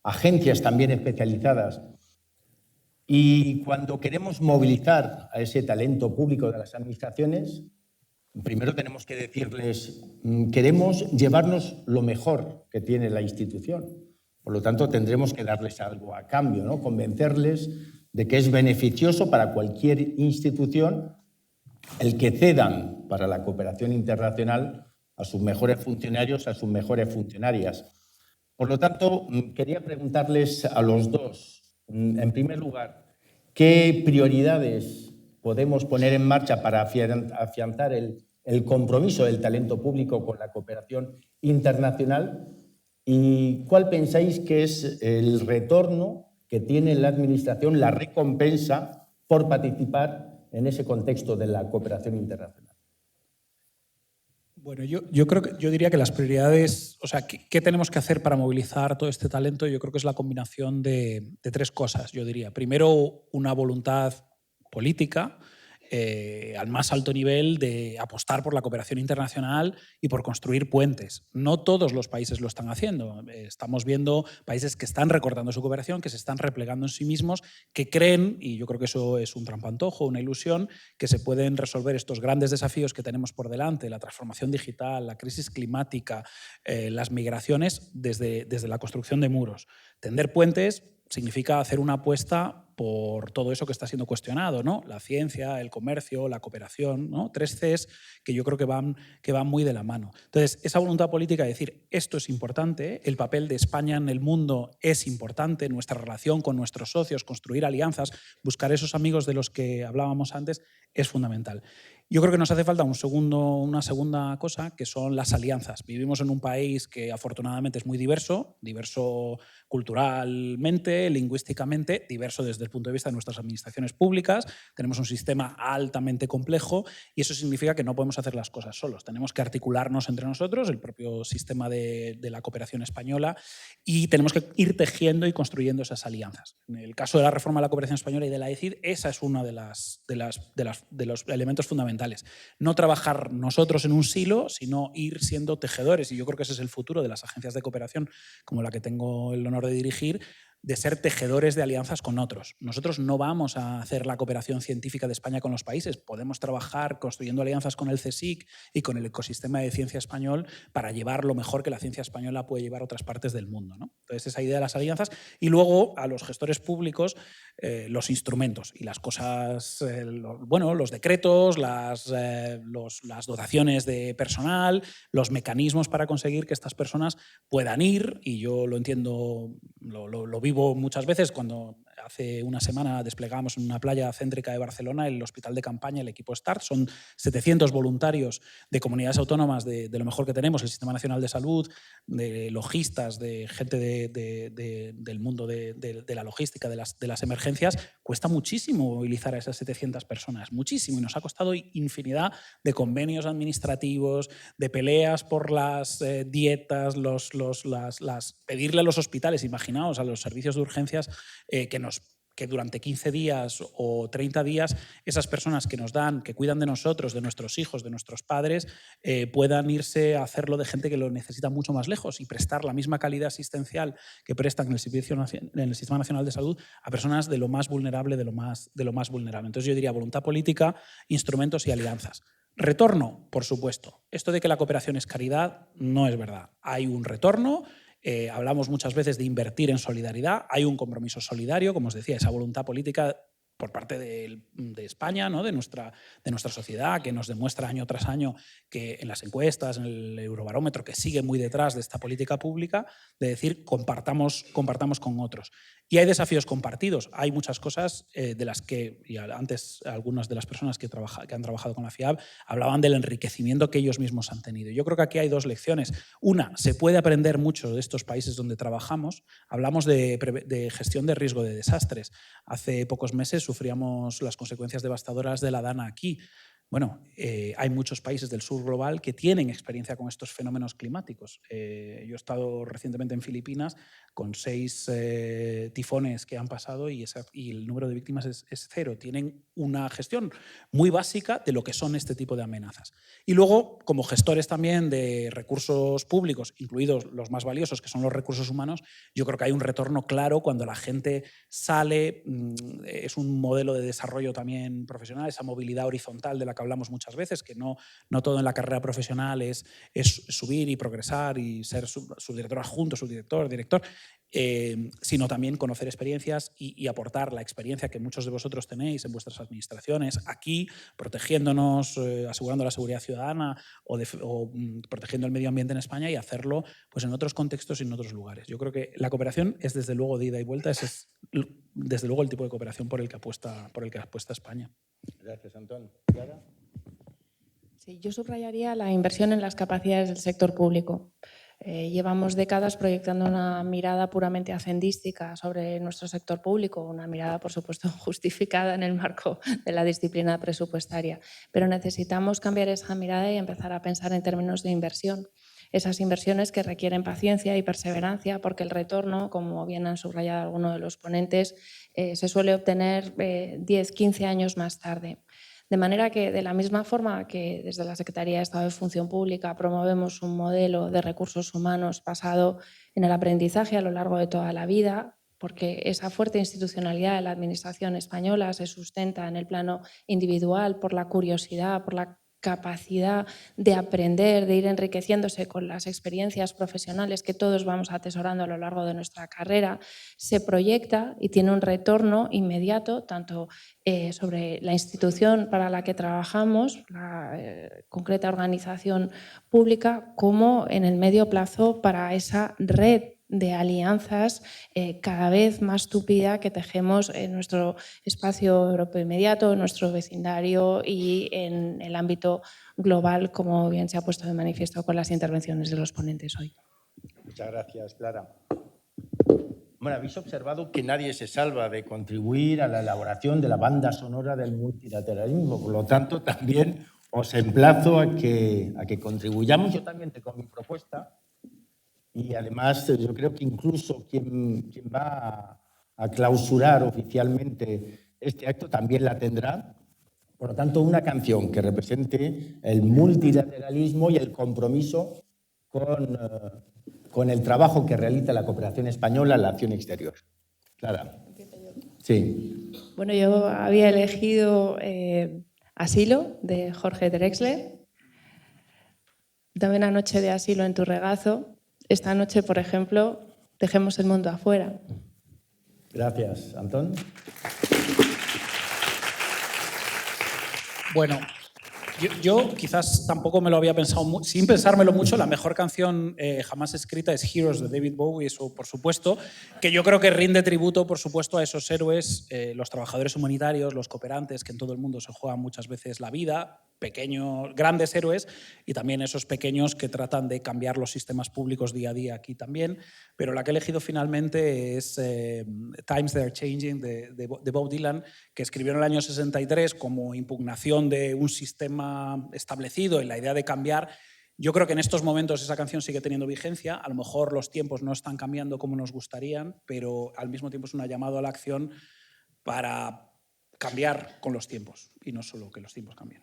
agencias también especializadas Y cuando queremos movilizar a ese talento público de las administraciones, primero tenemos que decirles, queremos llevarnos lo mejor que tiene la institución. Por lo tanto, tendremos que darles algo a cambio, ¿no? Convencerles de que es beneficioso para cualquier institución el que cedan para la cooperación internacional a sus mejores funcionarios, a sus mejores funcionarias. Por lo tanto, quería preguntarles a los dos, en primer lugar, ¿qué prioridades podemos poner en marcha para afianzar el compromiso del talento público con la cooperación internacional? ¿Y cuál pensáis que es el retorno que tiene la Administración, la recompensa por participar en ese contexto de la cooperación internacional? Bueno, yo diría que las prioridades, o sea, ¿qué tenemos que hacer para movilizar todo este talento? Yo creo que es la combinación de tres cosas, yo diría. Primero, una voluntad política al más alto nivel de apostar por la cooperación internacional y por construir puentes. No todos los países lo están haciendo. Estamos viendo países que están recortando su cooperación, que se están replegando en sí mismos, que creen, y yo creo que eso es un trampantojo, una ilusión, que se pueden resolver estos grandes desafíos que tenemos por delante, la transformación digital, la crisis climática, las migraciones, desde la construcción de muros. Tender puentes significa hacer una apuesta por todo eso que está siendo cuestionado, ¿no? La ciencia, el comercio, la cooperación, ¿no? 3 Cs que yo creo que van muy de la mano. Entonces, esa voluntad política de decir esto es importante, el papel de España en el mundo es importante, nuestra relación con nuestros socios, construir alianzas, buscar esos amigos de los que hablábamos antes, es fundamental. Yo creo que nos hace falta una segunda cosa, que son las alianzas. Vivimos en un país que afortunadamente es muy diverso culturalmente, lingüísticamente, diverso desde el punto de vista de nuestras administraciones públicas. Tenemos un sistema altamente complejo y eso significa que no podemos hacer las cosas solos. Tenemos que articularnos entre nosotros, el propio sistema de la cooperación española, y tenemos que ir tejiendo y construyendo esas alianzas. En el caso de la reforma de la cooperación española y de la ECID, esa es uno de los elementos fundamentales. No trabajar nosotros en un silo, sino ir siendo tejedores. Y yo creo que ese es el futuro de las agencias de cooperación, como la que tengo el honor de dirigir, de ser tejedores de alianzas con otros. Nosotros no vamos a hacer la cooperación científica de España con los países. Podemos trabajar construyendo alianzas con el CSIC y con el ecosistema de ciencia español para llevar lo mejor que la ciencia española puede llevar a otras partes del mundo, ¿no? Entonces, esa idea de las alianzas. Y luego, a los gestores públicos, los instrumentos y las cosas, los decretos, las dotaciones de personal, los mecanismos para conseguir que estas personas puedan ir, y yo lo entiendo, lo vivo muchas veces. Cuando hace una semana desplegamos en una playa céntrica de Barcelona el hospital de campaña, el equipo START. Son 700 voluntarios de comunidades autónomas de lo mejor que tenemos, el Sistema Nacional de Salud, de logistas, de gente del mundo de la logística, de las emergencias. Cuesta muchísimo movilizar a esas 700 personas, muchísimo, y nos ha costado infinidad de convenios administrativos, de peleas por las dietas, pedirle a los hospitales, imaginaos, a los servicios de urgencias, que durante 15 días o 30 días esas personas que nos dan, que cuidan de nosotros, de nuestros hijos, de nuestros padres, puedan irse a hacerlo de gente que lo necesita mucho más lejos y prestar la misma calidad asistencial que prestan en el Sistema Nacional de Salud a personas de lo más vulnerable, de lo más vulnerable. Entonces yo diría voluntad política, instrumentos y alianzas. Retorno, por supuesto. Esto de que la cooperación es caridad no es verdad. Hay un retorno. Hablamos muchas veces de invertir en solidaridad. Hay un compromiso solidario, como os decía, esa voluntad política por parte de España, ¿no? de nuestra sociedad, que nos demuestra año tras año que en las encuestas, en el Eurobarómetro, que sigue muy detrás de esta política pública, de decir compartamos con otros. Y hay desafíos compartidos. Hay muchas cosas de las que, y antes algunas de las personas que han trabajado con la FIAB hablaban del enriquecimiento que ellos mismos han tenido. Yo creo que aquí hay dos lecciones. Una, se puede aprender mucho de estos países donde trabajamos. Hablamos de gestión de riesgo de desastres. Hace pocos meses sufríamos las consecuencias devastadoras de la Dana aquí. Bueno, hay muchos países del sur global que tienen experiencia con estos fenómenos climáticos. Yo he estado recientemente en Filipinas con 6 tifones que han pasado y el número de víctimas es 0. Tienen una gestión muy básica de lo que son este tipo de amenazas. Y luego, como gestores también de recursos públicos, incluidos los más valiosos, que son los recursos humanos, yo creo que hay un retorno claro cuando la gente sale. Es un modelo de desarrollo también profesional, esa movilidad horizontal de la que hablamos muchas veces, que no todo en la carrera profesional es subir y progresar y ser subdirector adjunto, subdirector, director, sino también conocer experiencias y aportar la experiencia que muchos de vosotros tenéis en vuestras administraciones, aquí, protegiéndonos, asegurando la seguridad ciudadana o protegiendo el medio ambiente en España, y hacerlo pues, en otros contextos y en otros lugares. Yo creo que la cooperación es desde luego de ida y vuelta, ese es desde luego el tipo de cooperación por el que apuesta España. Gracias, Antón. ¿Clara? Sí, yo subrayaría la inversión en las capacidades del sector público. Llevamos décadas proyectando una mirada puramente hacendística sobre nuestro sector público, una mirada, por supuesto, justificada en el marco de la disciplina presupuestaria. Pero necesitamos cambiar esa mirada y empezar a pensar en términos de inversión. Esas inversiones que requieren paciencia y perseverancia, porque el retorno, como bien han subrayado algunos de los ponentes, se suele obtener 10, 15 años más tarde. De manera que, de la misma forma que desde la Secretaría de Estado de Función Pública promovemos un modelo de recursos humanos basado en el aprendizaje a lo largo de toda la vida, porque esa fuerte institucionalidad de la Administración española se sustenta en el plano individual por la curiosidad, por la capacidad de aprender, de ir enriqueciéndose con las experiencias profesionales que todos vamos atesorando a lo largo de nuestra carrera, se proyecta y tiene un retorno inmediato tanto sobre la institución para la que trabajamos, la concreta organización pública, como en el medio plazo para esa red de alianzas cada vez más tupida que tejemos en nuestro espacio europeo inmediato, en nuestro vecindario y en el ámbito global, como bien se ha puesto de manifiesto con las intervenciones de los ponentes hoy. Muchas gracias, Clara. Bueno, habéis observado que nadie se salva de contribuir a la elaboración de la banda sonora del multilateralismo. Por lo tanto, también os emplazo a que contribuyamos. Yo también tengo mi propuesta. Y además yo creo que incluso quien va a clausurar oficialmente este acto también la tendrá. Por lo tanto, una canción que represente el multilateralismo y el compromiso con el trabajo que realiza la cooperación española en la acción exterior. Clara. Sí. Bueno, yo había elegido Asilo, de Jorge Drexler. Dame una noche de asilo en tu regazo. Esta noche, por ejemplo, dejemos el mundo afuera. Gracias. Antón. Bueno, yo quizás tampoco me lo había pensado, sin pensármelo mucho, la mejor canción jamás escrita es Heroes de David Bowie, eso por supuesto, que yo creo que rinde tributo, por supuesto, a esos héroes, los trabajadores humanitarios, los cooperantes, que en todo el mundo se juegan muchas veces la vida, pequeños, grandes héroes, y también esos pequeños que tratan de cambiar los sistemas públicos día a día aquí también. Pero la que he elegido finalmente es Times They Are Changing de Bob Dylan, que escribió en el año 63 como impugnación de un sistema establecido y la idea de cambiar. Yo creo que en estos momentos esa canción sigue teniendo vigencia. A lo mejor los tiempos no están cambiando como nos gustarían, pero al mismo tiempo es un llamado a la acción para cambiar con los tiempos y no solo que los tiempos cambien.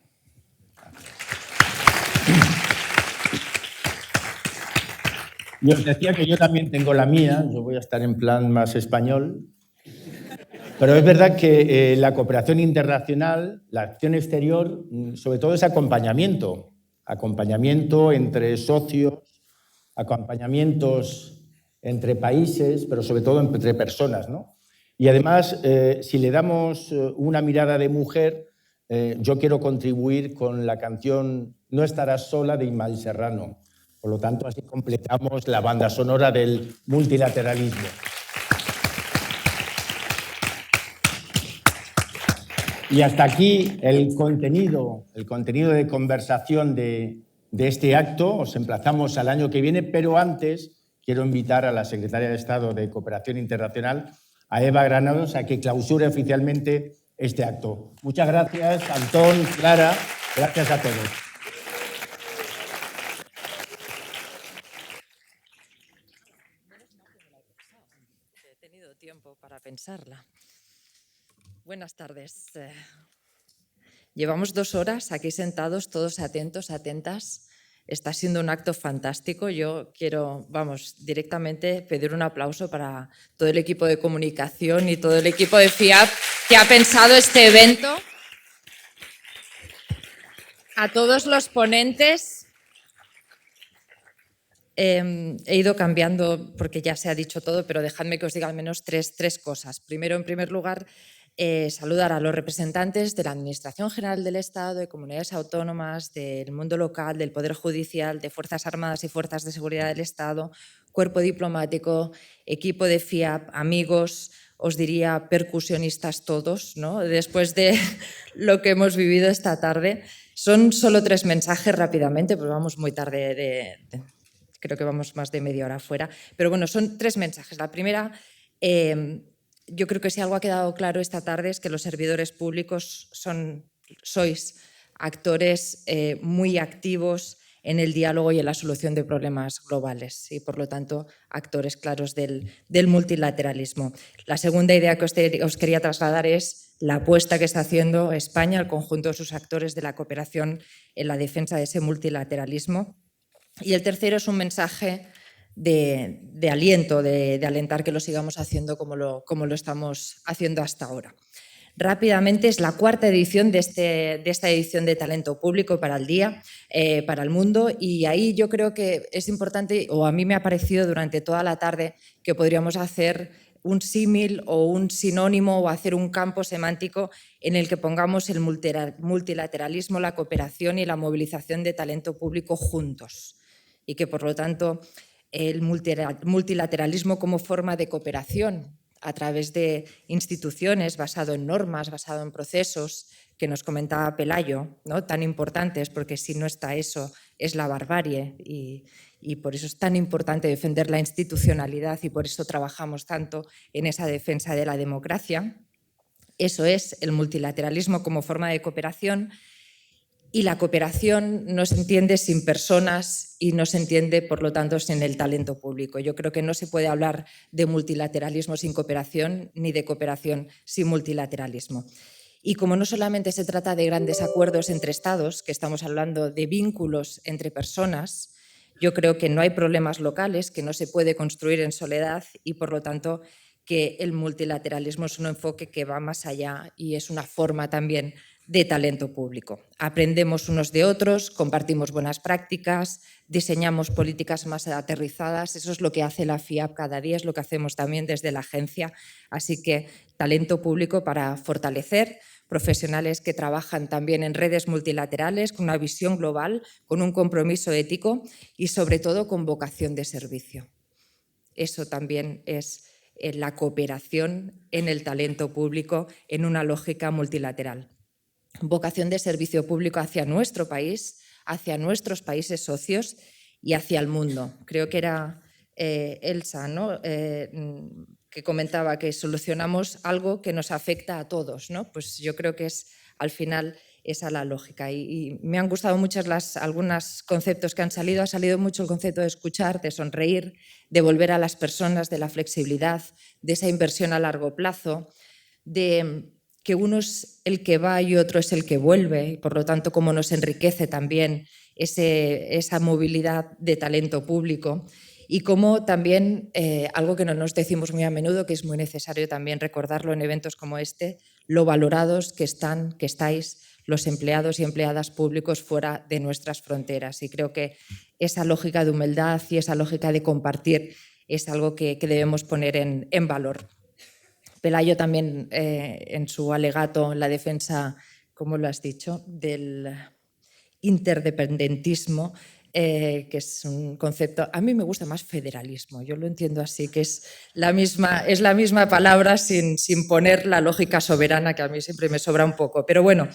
Yo os decía que yo también tengo la mía, yo voy a estar en plan más español, pero es verdad que la cooperación internacional, la acción exterior, sobre todo es acompañamiento entre socios, acompañamientos entre países, pero sobre todo entre personas, ¿no? Y además, si le damos una mirada de mujer, yo quiero contribuir con la canción No estarás sola de Ismael Serrano. Por lo tanto, así completamos la banda sonora del multilateralismo. Y hasta aquí el contenido de conversación de este acto. Os emplazamos al año que viene, pero antes quiero invitar a la Secretaria de Estado de Cooperación Internacional, a Eva Granados, a que clausure oficialmente este acto. Muchas gracias, Antón, Clara. Gracias a todos. He tenido tiempo para pensarla. Buenas tardes. Llevamos 2 horas aquí sentados, todos atentos, atentas. Está siendo un acto fantástico. Yo quiero, directamente pedir un aplauso para todo el equipo de comunicación y todo el equipo de FIAP que ha pensado este evento. A todos los ponentes. He ido cambiando porque ya se ha dicho todo, pero dejadme que os diga al menos tres cosas. Primero, en primer lugar, saludar a los representantes de la Administración General del Estado, de comunidades autónomas, del mundo local, del Poder Judicial, de Fuerzas Armadas y Fuerzas de Seguridad del Estado, cuerpo diplomático, equipo de FIAP, amigos, os diría percusionistas todos, ¿no? Después de lo que hemos vivido esta tarde. Son solo 3 mensajes rápidamente, pues vamos muy tarde, creo que vamos más de media hora fuera, pero bueno, son 3 mensajes. La primera, yo creo que si algo ha quedado claro esta tarde es que los servidores públicos sois actores muy activos en el diálogo y en la solución de problemas globales y, por lo tanto, actores claros del multilateralismo. La segunda idea que os quería trasladar es la apuesta que está haciendo España, el conjunto de sus actores de la cooperación en la defensa de ese multilateralismo. Y el tercero es un mensaje de aliento, de alentar que lo sigamos haciendo como lo estamos haciendo hasta ahora. Rápidamente, es la 4ª edición de esta edición de Talento Público para el Día, para el Mundo, y ahí yo creo que es importante, o a mí me ha parecido durante toda la tarde, que podríamos hacer un símil o un sinónimo o hacer un campo semántico en el que pongamos el multilateralismo, la cooperación y la movilización de talento público juntos, y que, por lo tanto, el multilateralismo como forma de cooperación a través de instituciones, basado en normas, basado en procesos, que nos comentaba Pelayo, ¿no? Tan importantes, porque si no está eso es la barbarie y por eso es tan importante defender la institucionalidad y por eso trabajamos tanto en esa defensa de la democracia. Eso es el multilateralismo como forma de cooperación. Y la cooperación no se entiende sin personas y no se entiende, por lo tanto, sin el talento público. Yo creo que no se puede hablar de multilateralismo sin cooperación ni de cooperación sin multilateralismo. Y como no solamente se trata de grandes acuerdos entre Estados, que estamos hablando de vínculos entre personas, yo creo que no hay problemas locales, que no se puede construir en soledad y, por lo tanto, que el multilateralismo es un enfoque que va más allá y es una forma también de talento público. Aprendemos unos de otros, compartimos buenas prácticas, diseñamos políticas más aterrizadas. Eso es lo que hace la FIAP cada día, es lo que hacemos también desde la agencia. Así que talento público para fortalecer, profesionales que trabajan también en redes multilaterales, con una visión global, con un compromiso ético y sobre todo con vocación de servicio. Eso también es la cooperación en el talento público en una lógica multilateral. Vocación de servicio público hacia nuestro país, hacia nuestros países socios y hacia el mundo. Creo que era Elsa, ¿no? Que comentaba que solucionamos algo que nos afecta a todos, ¿no? Pues yo creo que es al final esa la lógica. Y me han gustado mucho algunos conceptos que han salido. Ha salido mucho el concepto de escuchar, de sonreír, de volver a las personas, de la flexibilidad, de esa inversión a largo plazo, de que uno es el que va y otro es el que vuelve, y por lo tanto cómo nos enriquece también esa movilidad de talento público y cómo también, algo que no nos decimos muy a menudo, que es muy necesario también recordarlo en eventos como este, lo valorados que estáis los empleados y empleadas públicos fuera de nuestras fronteras. Y creo que esa lógica de humildad y esa lógica de compartir es algo que debemos poner en valor. Pelayo también en su alegato en la defensa, como lo has dicho, del interdependentismo, que es un concepto, a mí me gusta más federalismo, yo lo entiendo así, que es la misma palabra sin poner la lógica soberana, que a mí siempre me sobra un poco. Pero bueno,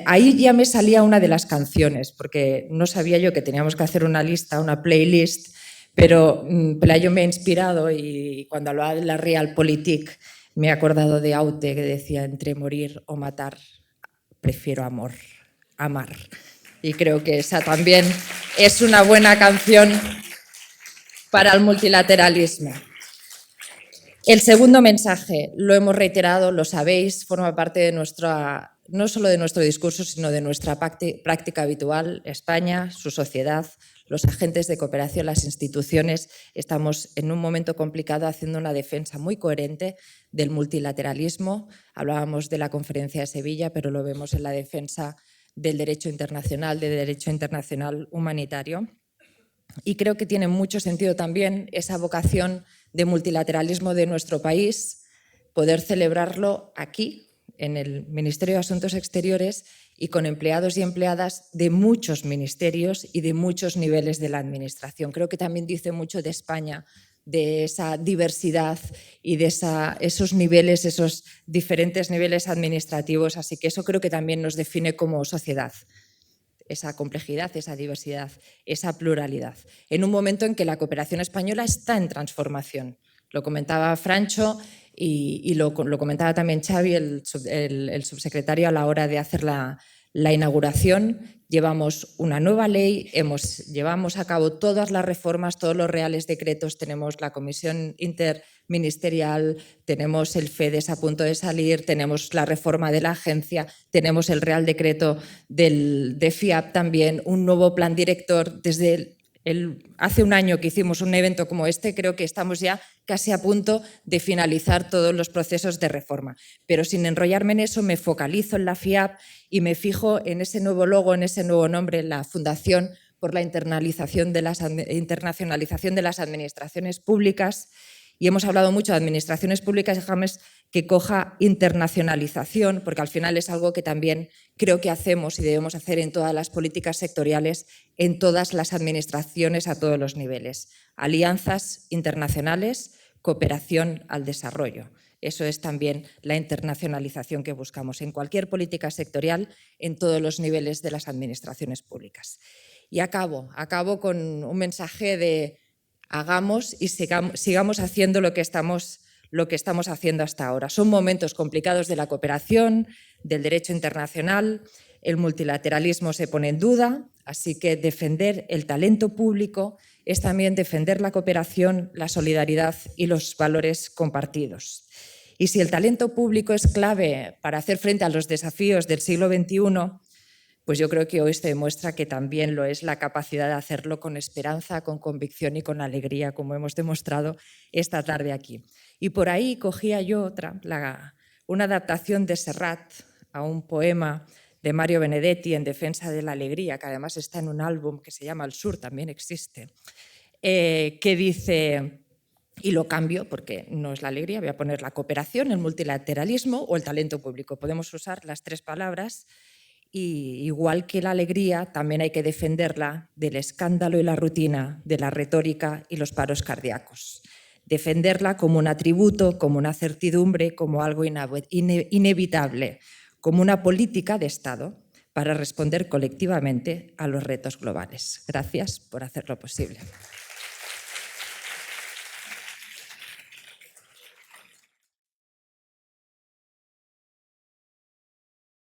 ahí ya me salía una de las canciones, porque no sabía yo que teníamos que hacer una lista, una playlist, pero Pelayo me ha inspirado y cuando hablaba de la Realpolitik me he acordado de Aute, que decía: entre morir o matar, prefiero amor. amar. Y creo que esa también es una buena canción para el multilateralismo. El segundo mensaje, lo hemos reiterado, lo sabéis, forma parte de nuestra, no solo de nuestro discurso, sino de nuestra práctica habitual. España, su sociedad, los agentes de cooperación, las instituciones, estamos en un momento complicado haciendo una defensa muy coherente del multilateralismo. Hablábamos de la Conferencia de Sevilla, pero lo vemos en la defensa del derecho internacional, del derecho internacional humanitario. Y creo que tiene mucho sentido también esa vocación de multilateralismo de nuestro país, poder celebrarlo aquí, en el Ministerio de Asuntos Exteriores, y con empleados y empleadas de muchos ministerios y de muchos niveles de la administración. Creo que también dice mucho de España, de esa diversidad y de esos niveles, esos diferentes niveles administrativos, así que eso creo que también nos define como sociedad. Esa complejidad, esa diversidad, esa pluralidad. En un momento en que la cooperación española está en transformación. Lo comentaba Francho y lo comentaba también Xavi, el subsecretario, a la hora de hacer la inauguración. Llevamos una nueva ley, llevamos a cabo todas las reformas, todos los reales decretos, tenemos la comisión interministerial, tenemos el FEDES a punto de salir, tenemos la reforma de la agencia, tenemos el real decreto de FIAP también, un nuevo plan director. Desde hace un año que hicimos un evento como este, creo que estamos ya casi a punto de finalizar todos los procesos de reforma. Pero sin enrollarme en eso, me focalizo en la FIAP y me fijo en ese nuevo logo, en ese nuevo nombre, la Fundación por la Internacionalización de las Administraciones Públicas. Y hemos hablado mucho de administraciones públicas, déjame que coja internacionalización, porque al final es algo que también creo que hacemos y debemos hacer en todas las políticas sectoriales, en todas las administraciones a todos los niveles. Alianzas internacionales, cooperación al desarrollo. Eso es también la internacionalización que buscamos en cualquier política sectorial, en todos los niveles de las administraciones públicas. Y acabo con un mensaje de hagamos y sigamos haciendo lo que estamos haciendo hasta ahora. Son momentos complicados de la cooperación, del derecho internacional, el multilateralismo se pone en duda, así que defender el talento público es también defender la cooperación, la solidaridad y los valores compartidos. Y si el talento público es clave para hacer frente a los desafíos del siglo XXI, pues yo creo que hoy se demuestra que también lo es la capacidad de hacerlo con esperanza, con convicción y con alegría, como hemos demostrado esta tarde aquí. Y por ahí cogía yo una adaptación de Serrat a un poema de Mario Benedetti en defensa de la alegría, que además está en un álbum que se llama El Sur, también existe, que dice, y lo cambio porque no es la alegría, voy a poner la cooperación, el multilateralismo o el talento público. Podemos usar las tres palabras. Y igual que la alegría, también hay que defenderla del escándalo y la rutina, de la retórica y los paros cardíacos. Defenderla como un atributo, como una certidumbre, como algo inevitable, como una política de Estado para responder colectivamente a los retos globales. Gracias por hacerlo posible.